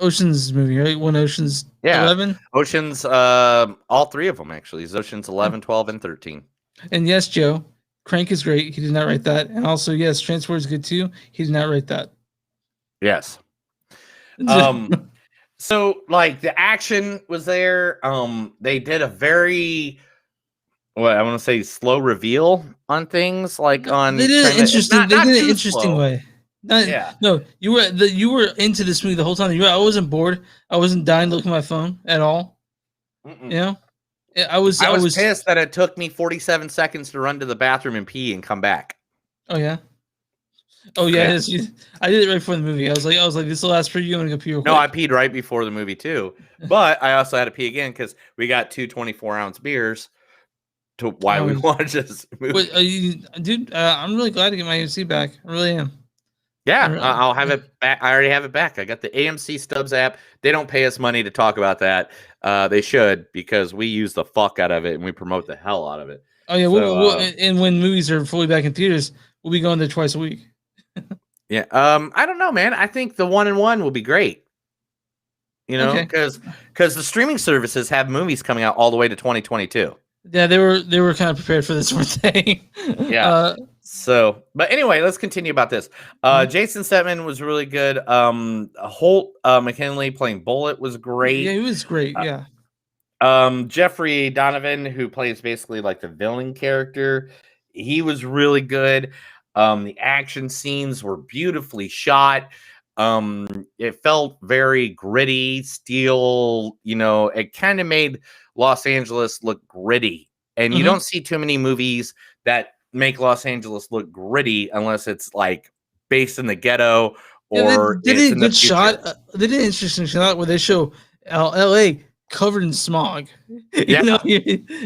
Ocean's movie, right? Ocean's 11. Ocean's, all three of them actually. It's Ocean's 11, 12, and 13. And yes, Joe, Crank is great. He did not write that. And also, yes, Transport is good too. He did not write that. Yes. So like the action was there. They did a very, what I want to say, slow reveal on things. Like on they did an interesting. They did an interesting way. No, you were into this movie the whole time. I wasn't bored. I wasn't dying to look at my phone at all. You know, I was pissed that it took me 47 seconds to run to the bathroom and pee and come back. Oh yeah. Oh yeah, I did it right before the movie. I was like, this is the last preview. I'm gonna go pee real quick. No, I peed right before the movie too, but I also had to pee again because we got 2 24-ounce beers. To why we watch this movie, dude. I'm really glad to get my AMC back. I really am. Yeah, I'll have it back. I already have it back. I got the AMC Stubs app. They don't pay us money to talk about that. They should, because we use the fuck out of it and we promote the hell out of it. Oh yeah, so, and when movies are fully back in theaters, we'll be going there twice a week. Yeah. I don't know, man. I think the 1-in-1 will be great. You know, because the streaming services have movies coming out all the way to 2022. Yeah, they were kind of prepared for this sort of thing. Yeah. So, but anyway, let's continue about this. Jason Statham was really good. Holt McKinley playing Bullet was great. Yeah, he was great. Yeah. Jeffrey Donovan, who plays basically like the villain character, he was really good. The action scenes were beautifully shot. It felt very gritty, steel. You know, it kind of made Los Angeles look gritty, and you don't see too many movies that make Los Angeles look gritty unless it's like based in the ghetto or they did a good shot. They did an interesting shot where they show L.A. covered in smog. Yeah, and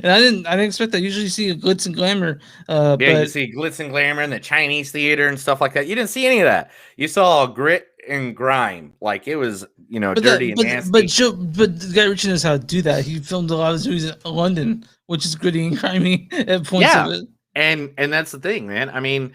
I didn't expect that. Usually you see a glitz and glamour. But you see glitz and glamour in the Chinese theater and stuff like that. You didn't see any of that. You saw grit and grime, like it was, dirty and nasty. But Guy Ritchie knows how to do that. He filmed a lot of his movies in London, which is gritty and grimy at points of it. And that's the thing, man. I mean,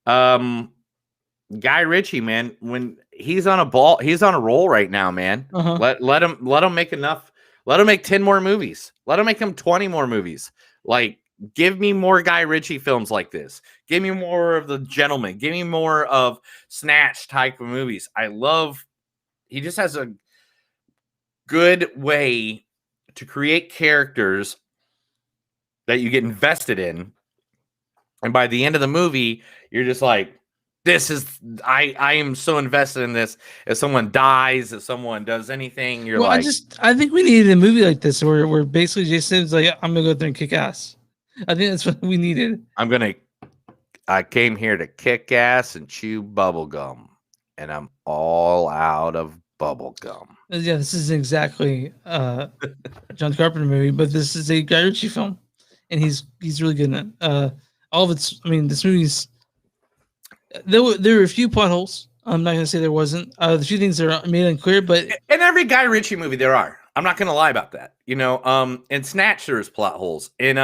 Guy Ritchie, man, when he's on a roll right now, man. Let him make enough. Let him make 10 more movies. Let him make 20 more movies. Like, give me more Guy Ritchie films like this. Give me more of The Gentleman. Give me more of Snatch type of movies. He just has a good way to create characters that you get invested in. And by the end of the movie, you're just like, I am so invested in this. If someone dies, if someone does anything, you're like, I think we needed a movie like this where basically Jason's like, I'm gonna go there and kick ass. I think that's what we needed. I'm gonna I came here to kick ass and chew bubble gum, and I'm all out of bubble gum. Yeah, this is exactly John Carpenter movie, but this is a Guy Ritchie film, and he's really good in it. All of it's, I mean, this movie's there were a few plot holes. I'm not gonna say there wasn't. The few things that are made unclear, but in every Guy Ritchie movie there are. I'm not gonna lie about that. You know, in Snatch there's plot holes. In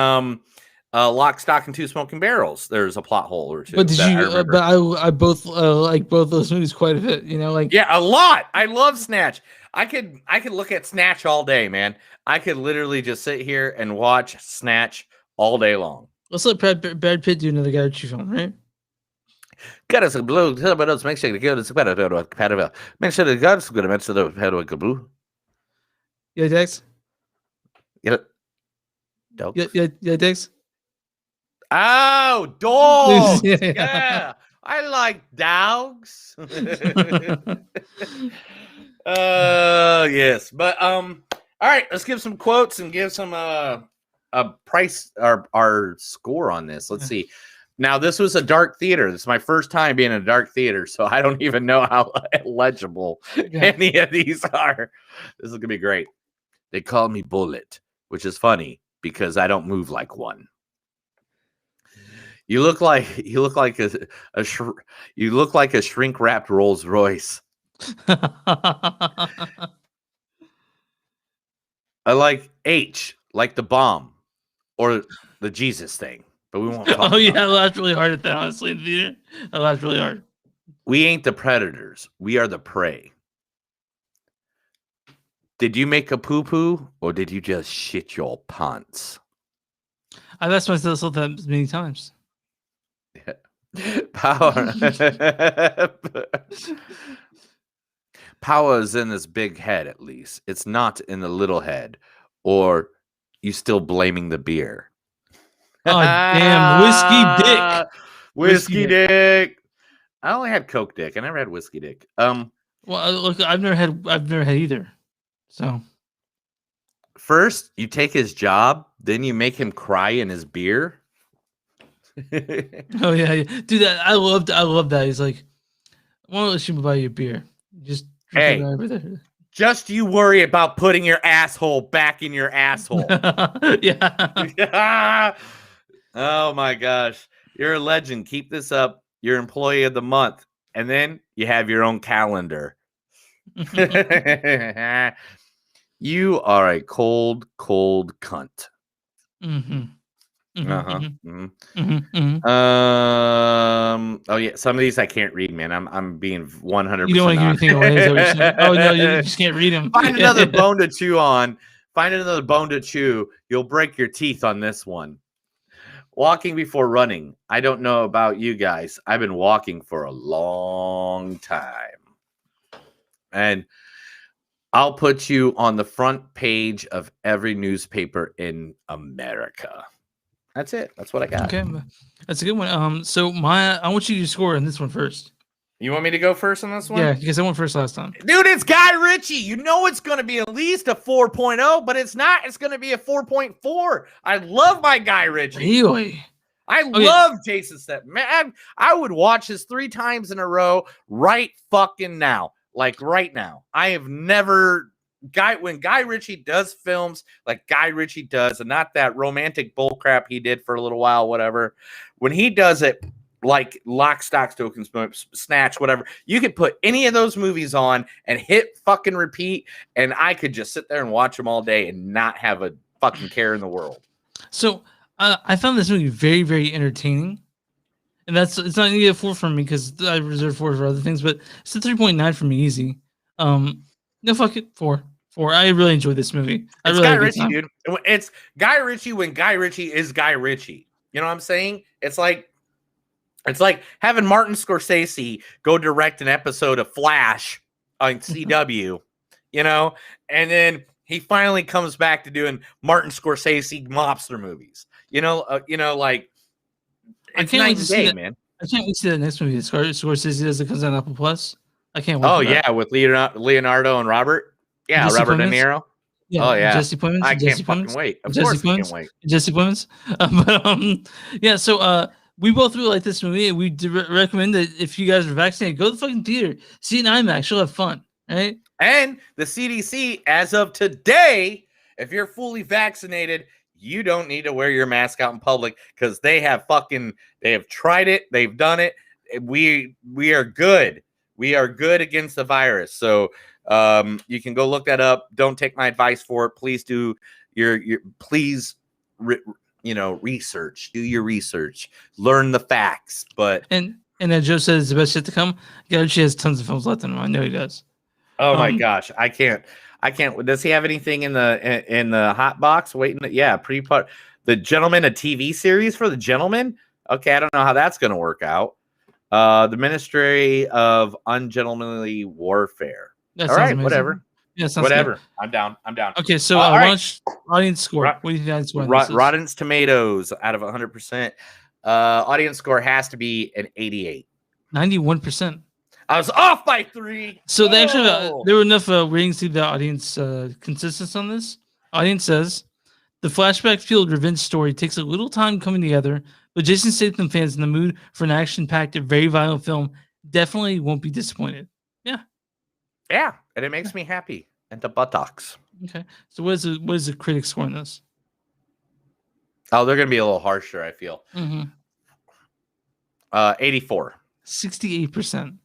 Lock, Stock, and Two Smoking Barrels there's a plot hole or two. But did you? But I both like both those movies quite a bit. You know, like yeah, a lot. I love Snatch. I could look at Snatch all day, man. I could literally just sit here and watch Snatch all day long. Let's let Brad Pitt do another Guy Ritchie film, right? Got us a blue. Make sure to go to better. Make sure the guns going to mention the head of a blue. Yeah, Dex. Yeah. Dogs. Yeah, Dex. Oh, dogs. Yeah. I like dogs. Yes. But all right, let's give some quotes and give some a price our score on this. Let's see. Now, this was a dark theater. This is my first time being in a dark theater, so I don't even know how legible any of these are. This is going to be great. They call me Bullet, which is funny because I don't move like one. You look like a shrink wrapped Rolls Royce. I like H, like the bomb or the Jesus thing. But we won't talk I laughed really hard at that, honestly, in the theater. I laughed really hard. We ain't the predators. We are the prey. Did you make a poo-poo or did you just shit your pants? I've asked myself that many times. Yeah. Power. Power is in this big head, at least. It's not in the little head. Or you still blaming the beer. Oh, damn. Whiskey dick. Whiskey dick. I only had Coke dick. I never had whiskey dick. Well, look, I've never had either. So first you take his job, then you make him cry in his beer. Oh yeah. Dude, I love that. He's like, why don't let you buy you a beer? Just drink it over there. Just you worry about putting your asshole back in your asshole. Yeah. Oh my gosh. You're a legend. Keep this up. You're employee of the month. And then you have your own calendar. You are a cold cunt. Mm-hmm. Oh yeah, some of these I can't read, man. I'm being 100%. You don't want to give anything away. Is that what you're saying? Oh no, you just can't read them. Find another bone to chew on. Find another bone to chew. You'll break your teeth on this one. Walking before running. I don't know about you guys. I've been walking for a long time. And I'll put you on the front page of every newspaper in America. That's it. That's what I got. Okay. That's a good one. So I want you to score on this one first. You want me to go first on this one? Yeah, because I went first last time. Dude, it's Guy Ritchie. You know it's going to be at least a 4.0, but it's not. It's going to be a 4.4. I love my Guy Ritchie. Really? I love Jason Statham. Man, I would watch this 3 times in a row right fucking now. Like right now. I have never... when Guy Ritchie does films like Guy Ritchie does, and not that romantic bullcrap he did for a little while, whatever. When he does it, like Lock, Stock, Snatch, whatever, you could put any of those movies on and hit fucking repeat, and I could just sit there and watch them all day and not have a fucking care in the world. So I found this movie very, very entertaining. And it's not going to get a 4 from me because I reserved 4 for other things, but it's a 3.9 for me easy. No, fuck it, 4. I really enjoyed this movie. It's Guy Ritchie, dude. It's Guy Ritchie when Guy Ritchie is Guy Ritchie. You know what I'm saying? It's like having Martin Scorsese go direct an episode of Flash on CW, you know, and then he finally comes back to doing Martin Scorsese mobster movies. You know, like it's night and day, man. I can't wait to see that next movie that Scorsese does that comes on Apple Plus. I can't wait. Oh yeah, with Leonardo and Robert. Yeah, Jesse Robert Plemons? De Niro. Yeah, Oh yeah, Jesse Plemons. I can't Jesse fucking Plemons? wait. Of Jesse course, I Plemons? can't wait. Jesse Plemons. Yeah. So, we both really like this movie. And we recommend that if you guys are vaccinated, go to the fucking theater, see it in IMAX. You'll have fun, right? And the CDC, as of today, if you're fully vaccinated, you don't need to wear your mask out in public because they have tried it, they've done it. We are good. We are good against the virus. So you can go look that up. Don't take my advice for it. Please do research. Do your research. Learn the facts. But and then Joe says the best shit to come. She has tons of films left in him. I know he does. Oh my gosh, I can't. Does he have anything in the hot box waiting? Yeah, The Gentleman, a TV series for The Gentleman. Okay, I don't know how that's going to work out. The Ministry of Ungentlemanly Warfare. All right, amazing. Whatever. Yeah, whatever. Good. I'm down. Okay, so audience score. What do you think audience score? Rotten Tomatoes out of 100%. Audience score has to be an 88. 91%. I was off by 3. So they actually there were enough ratings to the audience consensus on this. Audience says the flashback-fueled revenge story takes a little time coming together, but Jason Statham fans in the mood for an action-packed, very violent film definitely won't be disappointed. Yeah. Yeah, and it makes me happy. And the buttocks. Okay. So what is the critic score on this? Oh, they're going to be a little harsher, I feel. 84. 68%.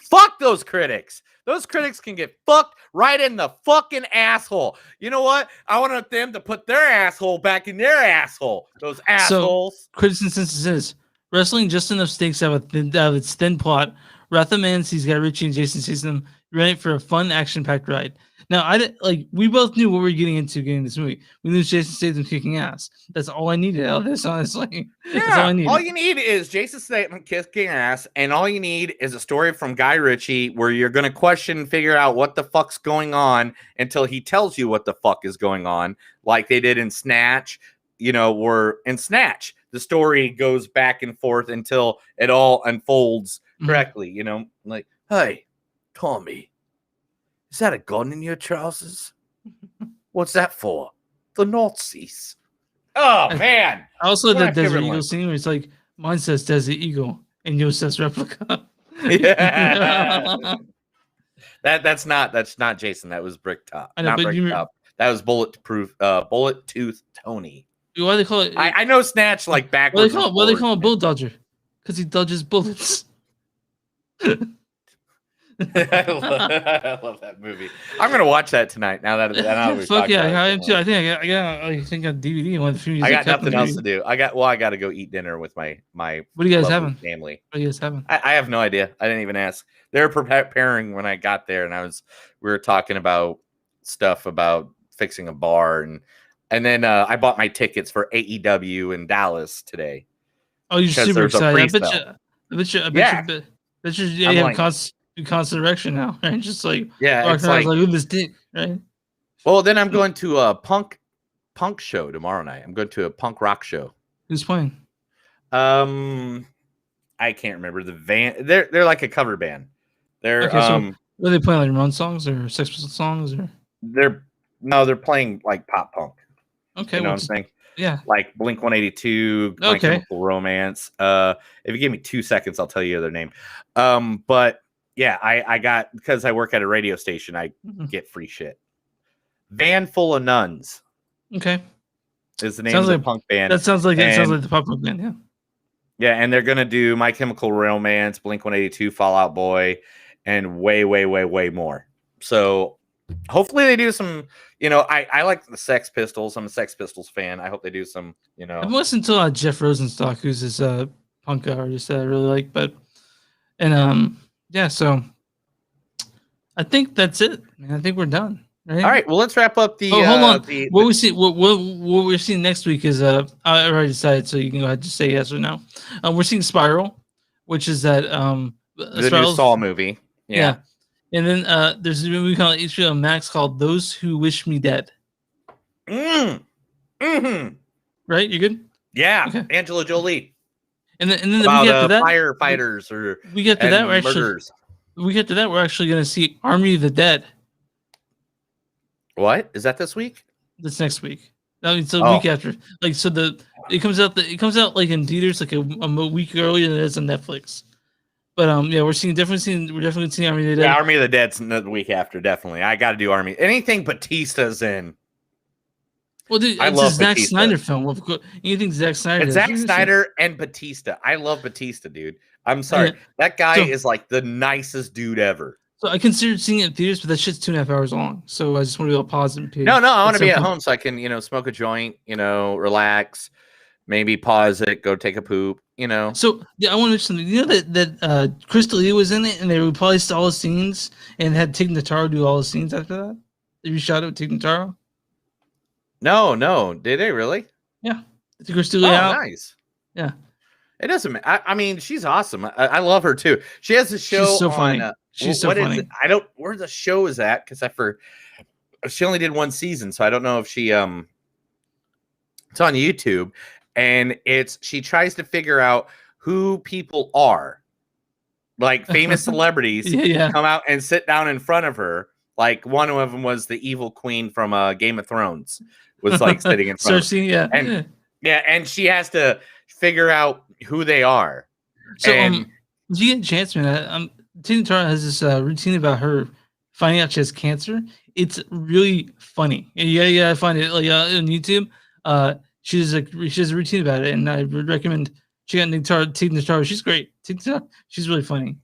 Fuck those critics. Those critics can get fucked right in the fucking asshole. You know what? I want them to put their asshole back in their asshole. Those assholes. So, critics' consensus is wrestling just enough stakes out of its thin plot. Wrath of Man sees Guy Ritchie and Jason Statham ready for a fun, action-packed ride. Now, we both knew what we were getting into getting this movie. We knew Jason Statham kicking ass. That's all I needed out of this, honestly. Yeah, that's all I needed. All you need is Jason Statham kicking ass, and all you need is a story from Guy Ritchie where you're going to question and figure out what the fuck's going on until he tells you what the fuck is going on, like they did in Snatch. Where in Snatch, the story goes back and forth until it all unfolds correctly. Like, hey, Tommy. Is that a gun in your trousers? What's that for? The Nazis. Oh, man. I also had that Desert Eagle scene where it's like, mine says Desert Eagle and yours says replica. Yeah. that's not Jason. That was Bricktop. I know, not Bricktop. That was Bullet Tooth Tony. Why do they call it? I know Snatch like backwards. Why do they call him Bull Dodger? Because he dodges bullets. I love that movie. I'm gonna watch that tonight. Now that we're fuck yeah, I am too. I think I got DVD. One of the few. I got nothing else to do. I got to go eat dinner with my. What are you guys having? Family. What are you guys having? I have no idea. I didn't even ask. They were preparing when I got there, and we were talking about stuff about fixing a bar, and then I bought my tickets for AEW in Dallas today. Oh, you're super excited! I bet you have constant erection now, right? Just like it's like with this dick, right? Well, then I'm going to a punk show tomorrow night. I'm going to a punk rock show. Who's playing? I can't remember the band. They're like a cover band. They're so are they playing like Ramones songs or Sex Pistols songs or? They're playing like pop punk. Okay, you know what I'm saying? Yeah, like Blink 182, My Chemical Romance. If you give me 2 seconds, I'll tell you their name. But yeah, I got, because I work at a radio station, I get free shit. Van Full of Nuns. Okay, is the name of the punk band. That sounds like the pop punk band. Yeah. Yeah, and they're gonna do My Chemical Romance, Blink 182, Fall Out Boy, and way more. So hopefully they do some. I like the Sex Pistols. I'm a Sex Pistols fan. I hope they do some. I've listened to Jeff Rosenstock, who's this punk artist that I really like. Yeah. So I think that's it. I think we're done. Right? All right. Well, let's wrap up the. Hold on. What we're seeing next week is I already decided, so you can go ahead and just say yes or no. We're seeing Spiral, which is that the new Saw movie. Yeah. And then there's a movie called HBO Max called Those Who Wish Me Dead. Right? You good? Yeah. Okay. Angela Jolie. And then the week after that, firefighters or week after that, we're actually going to see Army of the Dead. What is that this week? That's next week. I mean, so a week after, like, so it comes out like in theaters like a week earlier than it is on Netflix. But yeah, we're definitely seeing Army of the Dead. Yeah, Army of the Dead's the week after, definitely. I got to do Army. Anything Batista's in. Well, dude, it's a Zack Snyder film. Anything Zack Snyder. It's Zack Snyder and Batista. I love Batista, dude. I'm sorry. That guy is like the nicest dude ever. So I considered seeing it in theaters, but that shit's 2.5 hours long. So I just want to be able to pause and pay. No, I want to be at home so I can, smoke a joint, relax, maybe pause it, go take a poop, So yeah, I want to mention something. You know that Chris D'Elia was in it, and they replaced all the scenes and had Tig Notaro do all the scenes after that. Did you shot it with Tig Notaro? No. Did they really? Yeah. It's Chris D'Elia out. Nice. Yeah. It doesn't. I mean, she's awesome. I love her too. She has a show. She's so on, funny. She's so funny. I don't. Where the show is at? Because she only did one season, so I don't know if she. It's on YouTube, and she tries to figure out who people are, like famous celebrities, come out and sit down in front of her. Like one of them was the evil queen from Game of Thrones, was like sitting in front of her. And she has to figure out who they are. So, if you get a chance, man, Tina Turner has this routine about her finding out she has cancer. It's really funny. Yeah, I find it like on YouTube. She has a routine about it, and I would recommend checking out Tina Turner. She's great. She's really funny.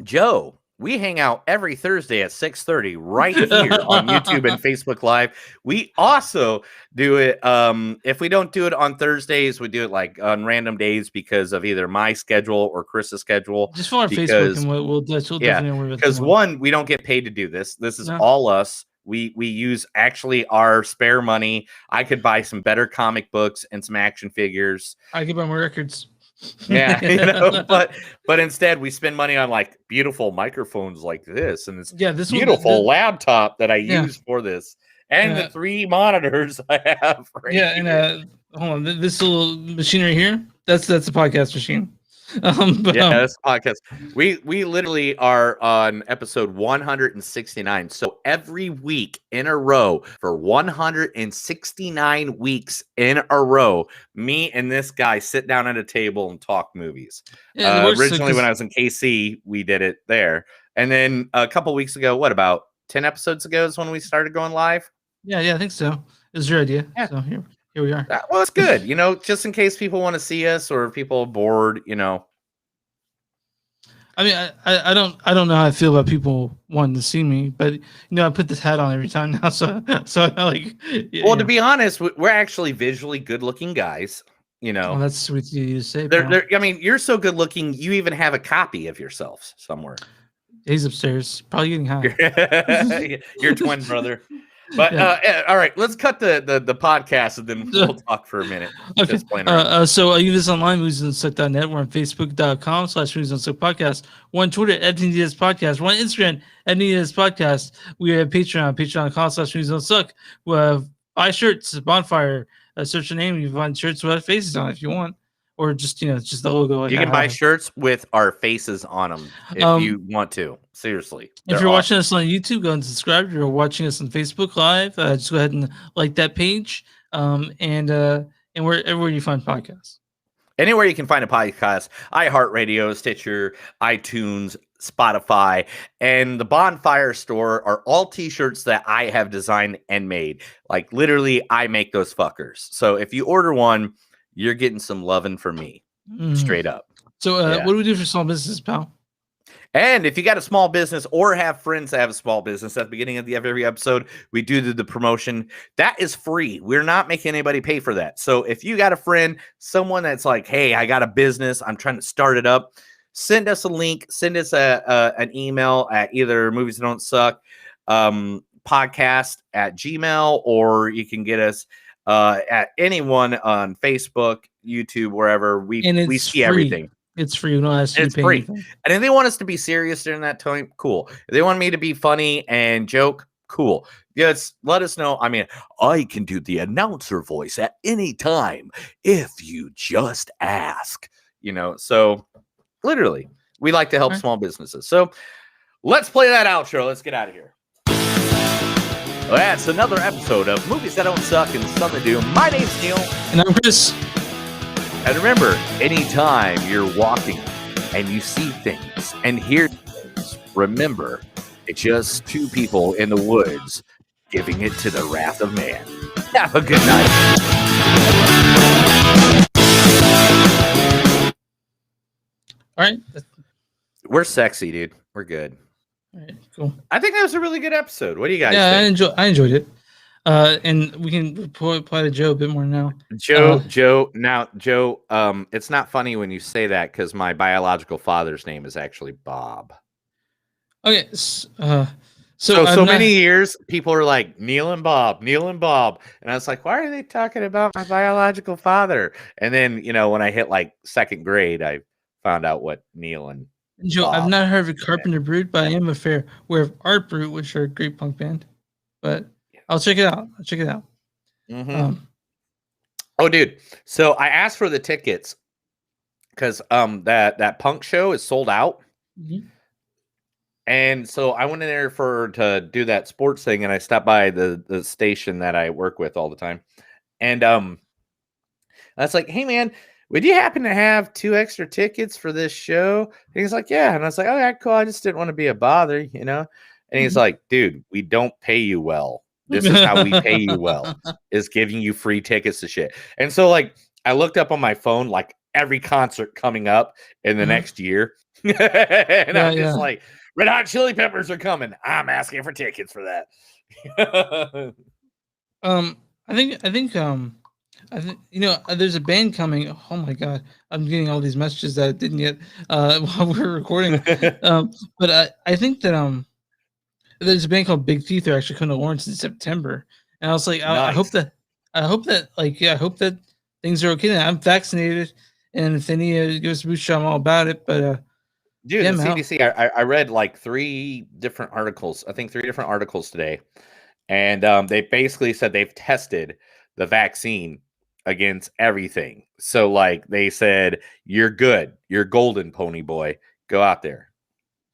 Joe, we hang out every Thursday at 6:30 right here on YouTube and Facebook Live. We also do it. If we don't do it on Thursdays, we do it like on random days because of either my schedule or Chris's schedule. Just follow our Facebook, and we'll definitely. Because one, we don't get paid to do this. This is all us. We use actually our spare money. I could buy some better comic books and some action figures. I could buy more records. Yeah, but instead we spend money on like beautiful microphones like this and this beautiful laptop that I use for this, and the 3 monitors I have. And hold on, this little machine right here. That's the podcast machine. That's the podcast. We literally are on episode 169. So every week in a row for 169 weeks in a row, me and this guy sit down at a table and talk movies. Originally, when I was in KC, we did it there, and then a couple weeks ago, about 10 episodes ago, is when we started going live. Yeah, I think so. It was your idea. Yeah. So here we are. Well, it's good, just in case people want to see us or people are bored, I mean, I don't know how I feel about people wanting to see me, but I put this hat on every time now, so I like. Well, to be honest, we're actually visually good-looking guys. Well, that's sweet of you to say. I mean, you're so good-looking. You even have a copy of yourself somewhere. He's upstairs, probably getting high. Your twin brother. But all right, let's cut the podcast and then we'll talk for a minute. Okay. So you visit online, moviesandsuck.net. We're on Facebook.com/moviesandsuck podcast. We're on Twitter at NDS Podcast. We're on Instagram at NDS Podcast. We have patreon.com/moviesandsuck. We have buy shirts, bonfire. Search the name. You can find shirts with faces on if you want. Or just, just the logo. You can buy shirts with our faces on them if you want to. Seriously. If you're watching us on YouTube, go and subscribe. If you're watching us on Facebook Live, just go ahead and like that page. And wherever you find podcasts. Anywhere you can find a podcast, iHeartRadio, Stitcher, iTunes, Spotify, and the Bonfire Store are all t-shirts that I have designed and made. Like literally, I make those fuckers. So if you order one, you're getting some loving from me, straight up. So what do we do for small business, pal? And if you got a small business or have friends that have a small business, at the beginning of every episode, we do the promotion. That is free. We're not making anybody pay for that. So if you got a friend, someone that's like, hey, I got a business, I'm trying to start it up, send us a link, send us an email at either Movies That Don't Suck podcast at Gmail, or you can get us at anyone on Facebook, YouTube, wherever we see everything. It's free. We don't ask you to pay free. Anything. And if they want us to be serious during that time, cool. If they want me to be funny and joke, cool. Just let us know. I mean, I can do the announcer voice at any time if you just ask. So literally, we like to help small businesses. So let's play that outro. Let's get out of here. Well, that's another episode of Movies That Don't Suck and Something to Do. My name's Neil. And I'm Chris. And remember, anytime you're walking and you see things and hear things, remember, it's just two people in the woods giving it to the wrath of man. Have a good night. All right. We're sexy, dude. We're good. All right, cool. I think that was a really good episode. What do you guys think? Yeah, I enjoyed it. And we can apply to Joe a bit more now. Joe, it's not funny when you say that because my biological father's name is actually Bob. Okay. So many years, people are like, Neil and Bob. And I was like, why are they talking about my biological father? And then, when I hit like second grade, I found out what Neil and Joe, Bob I've not heard of Carpenter Brute, but I am aware of Art Brute, which are a great punk band. But I'll check it out. Mm-hmm. Oh, dude. So I asked for the tickets because that punk show is sold out. Mm-hmm. And so I went in there to do that sports thing, and I stopped by the station that I work with all the time. And I was like, hey, man, would you happen to have 2 extra tickets for this show? And he's like, yeah. And I was like, okay, cool. I just didn't want to be a bother, And he's like, dude, we don't pay you well. This is how we pay you well, is giving you free tickets to shit. And so, like, I looked up on my phone, like, every concert coming up in the next year. And I'm just like, Red Hot Chili Peppers are coming. I'm asking for tickets for that. I think there's a band coming. Oh my god, I'm getting all these messages that I didn't get while we were recording. But I think that there's a band called Big Teeth. They're actually coming to Lawrence in September, and I was like, nice. I hope that things are okay. I'm vaccinated, and if they need to give us a boost shot, I'm all about it. But dude, the CDC. I read like 3 different articles. I think 3 different articles today, and they basically said they've tested the vaccine against everything. So, like, they said, you're good. You're golden, pony boy. Go out there.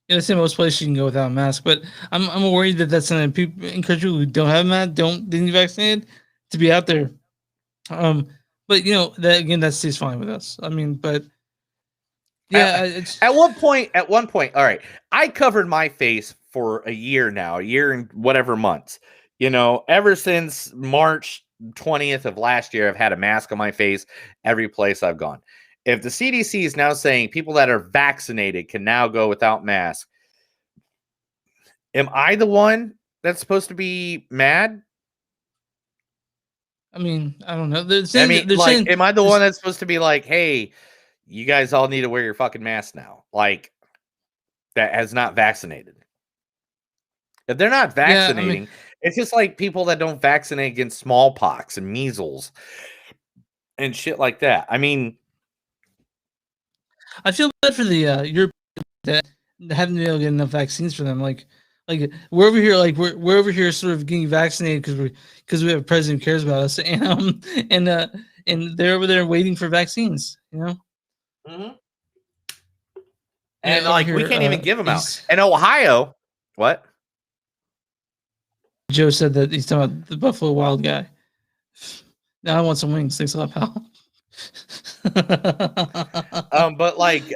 Yeah, it's the most places you can go without a mask. But I'm worried that that's something people encourage people who don't have a mask, didn't get vaccinated, to be out there. But that stays fine with us. I mean, but yeah. At one point, all right, I covered my face for a year and whatever months. Ever since March 20th of last year, I've had a mask on my face every place I've gone. If the CDC is now saying people that are vaccinated can now go without mask, am I the one that's supposed to be mad? I mean, I don't know. Am I the one that's supposed to be like, hey, you guys all need to wear your fucking mask now? Like, that has not vaccinated. If they're not vaccinating, it's just like people that don't vaccinate against smallpox and measles and shit like that. I mean, I feel bad for the Europeans that haven't been able to get enough vaccines for them. Like we're over here, we're over here, sort of getting vaccinated because we have a president who cares about us, and they're over there waiting for vaccines. Mm-hmm. And like here, we can't even give them out. In Ohio, what? Joe said that he's talking about the Buffalo Wild guy. Now I want some wings. Thanks a lot, pal. But like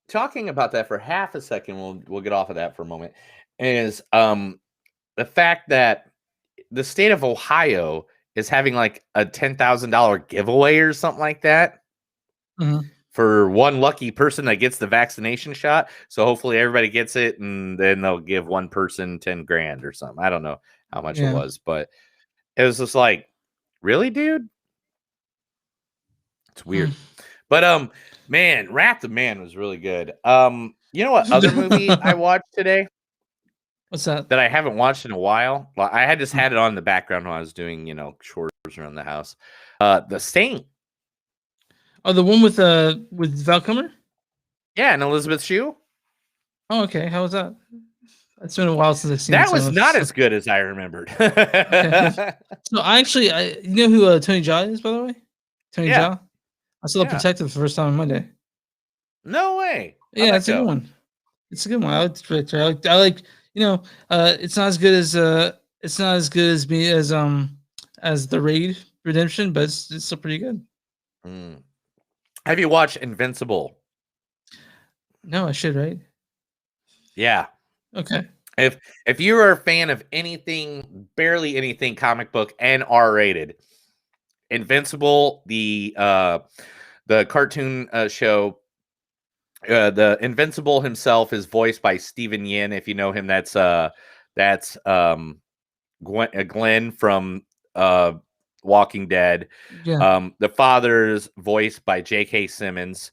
talking about that for half a second, we'll get off of that for a moment, is the fact that the state of Ohio is having like a $10,000 giveaway or something like that for one lucky person that gets the vaccination shot. So hopefully everybody gets it, and then they'll give one person 10 grand or something. I don't know how much it was, but it was just like, really, dude? It's weird. But man, Wrath of Man was really good. You know what other movie I watched today? What's that? That I haven't watched in a while. Well, I had just had it on in the background when I was doing, chores around the house. The Saint. Oh, the one with Val Kilmer? Yeah, and Elizabeth Shue. Oh, okay. How was that? It's been a while since I've seen that. Was not as good as I remembered. Okay. So you know who Tony Jaa is, by the way? Tony Jaa? I saw The Protective the first time on Monday. No way. Yeah, it's a good one. It's a good one. I like the director. I like it's not as good as It's not as good as me as the Raid Redemption, but it's still pretty good. Have you watched Invincible? No, I should, right? Yeah. Okay. If you are a fan of anything, barely anything comic book and R-rated, Invincible, the cartoon show, the Invincible himself is voiced by Steven Yin. If you know him, that's Glenn from Walking Dead. Yeah. The father's voiced by J.K. Simmons.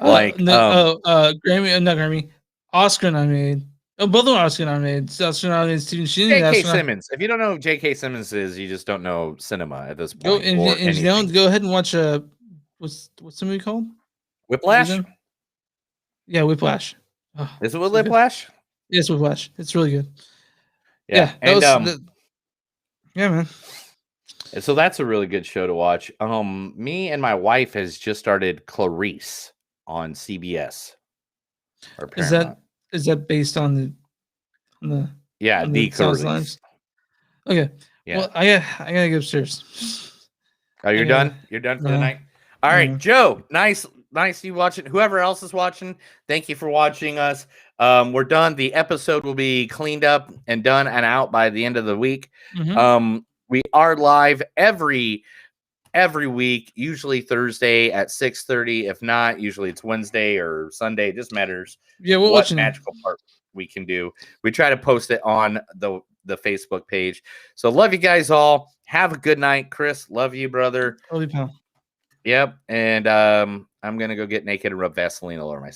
Grammy, not Grammy, Oscar nominated. Oh, both of them are Oscar nominated. Oscar nominated Stephen Sheen. J.K. Simmons. If you don't know who J.K. Simmons is, you just don't know cinema at this point. If you don't, go ahead and watch what's the movie called? Whiplash. Yeah, Whiplash. Oh, is it Whiplash? Yes, Whiplash. It's really good. Yeah, and yeah, man. So that's a really good show to watch. Me and my wife has just started Clarice on CBS. Is that based on the Clarice? Okay. Yeah. Well, I gotta go upstairs. Oh, you're done? You're done for the night? All right, Joe. Nice you watching. Whoever else is watching, thank you for watching us. We're done. The episode will be cleaned up and done and out by the end of the week. We are live every week, usually Thursday at 6:30. If not, usually it's Wednesday or Sunday. It just matters. Yeah, what magical part we can do. We try to post it on the Facebook page. So love you guys all. Have a good night, Chris. Love you, brother. Love you, pal. Yep. And I'm gonna go get naked and rub Vaseline all over myself.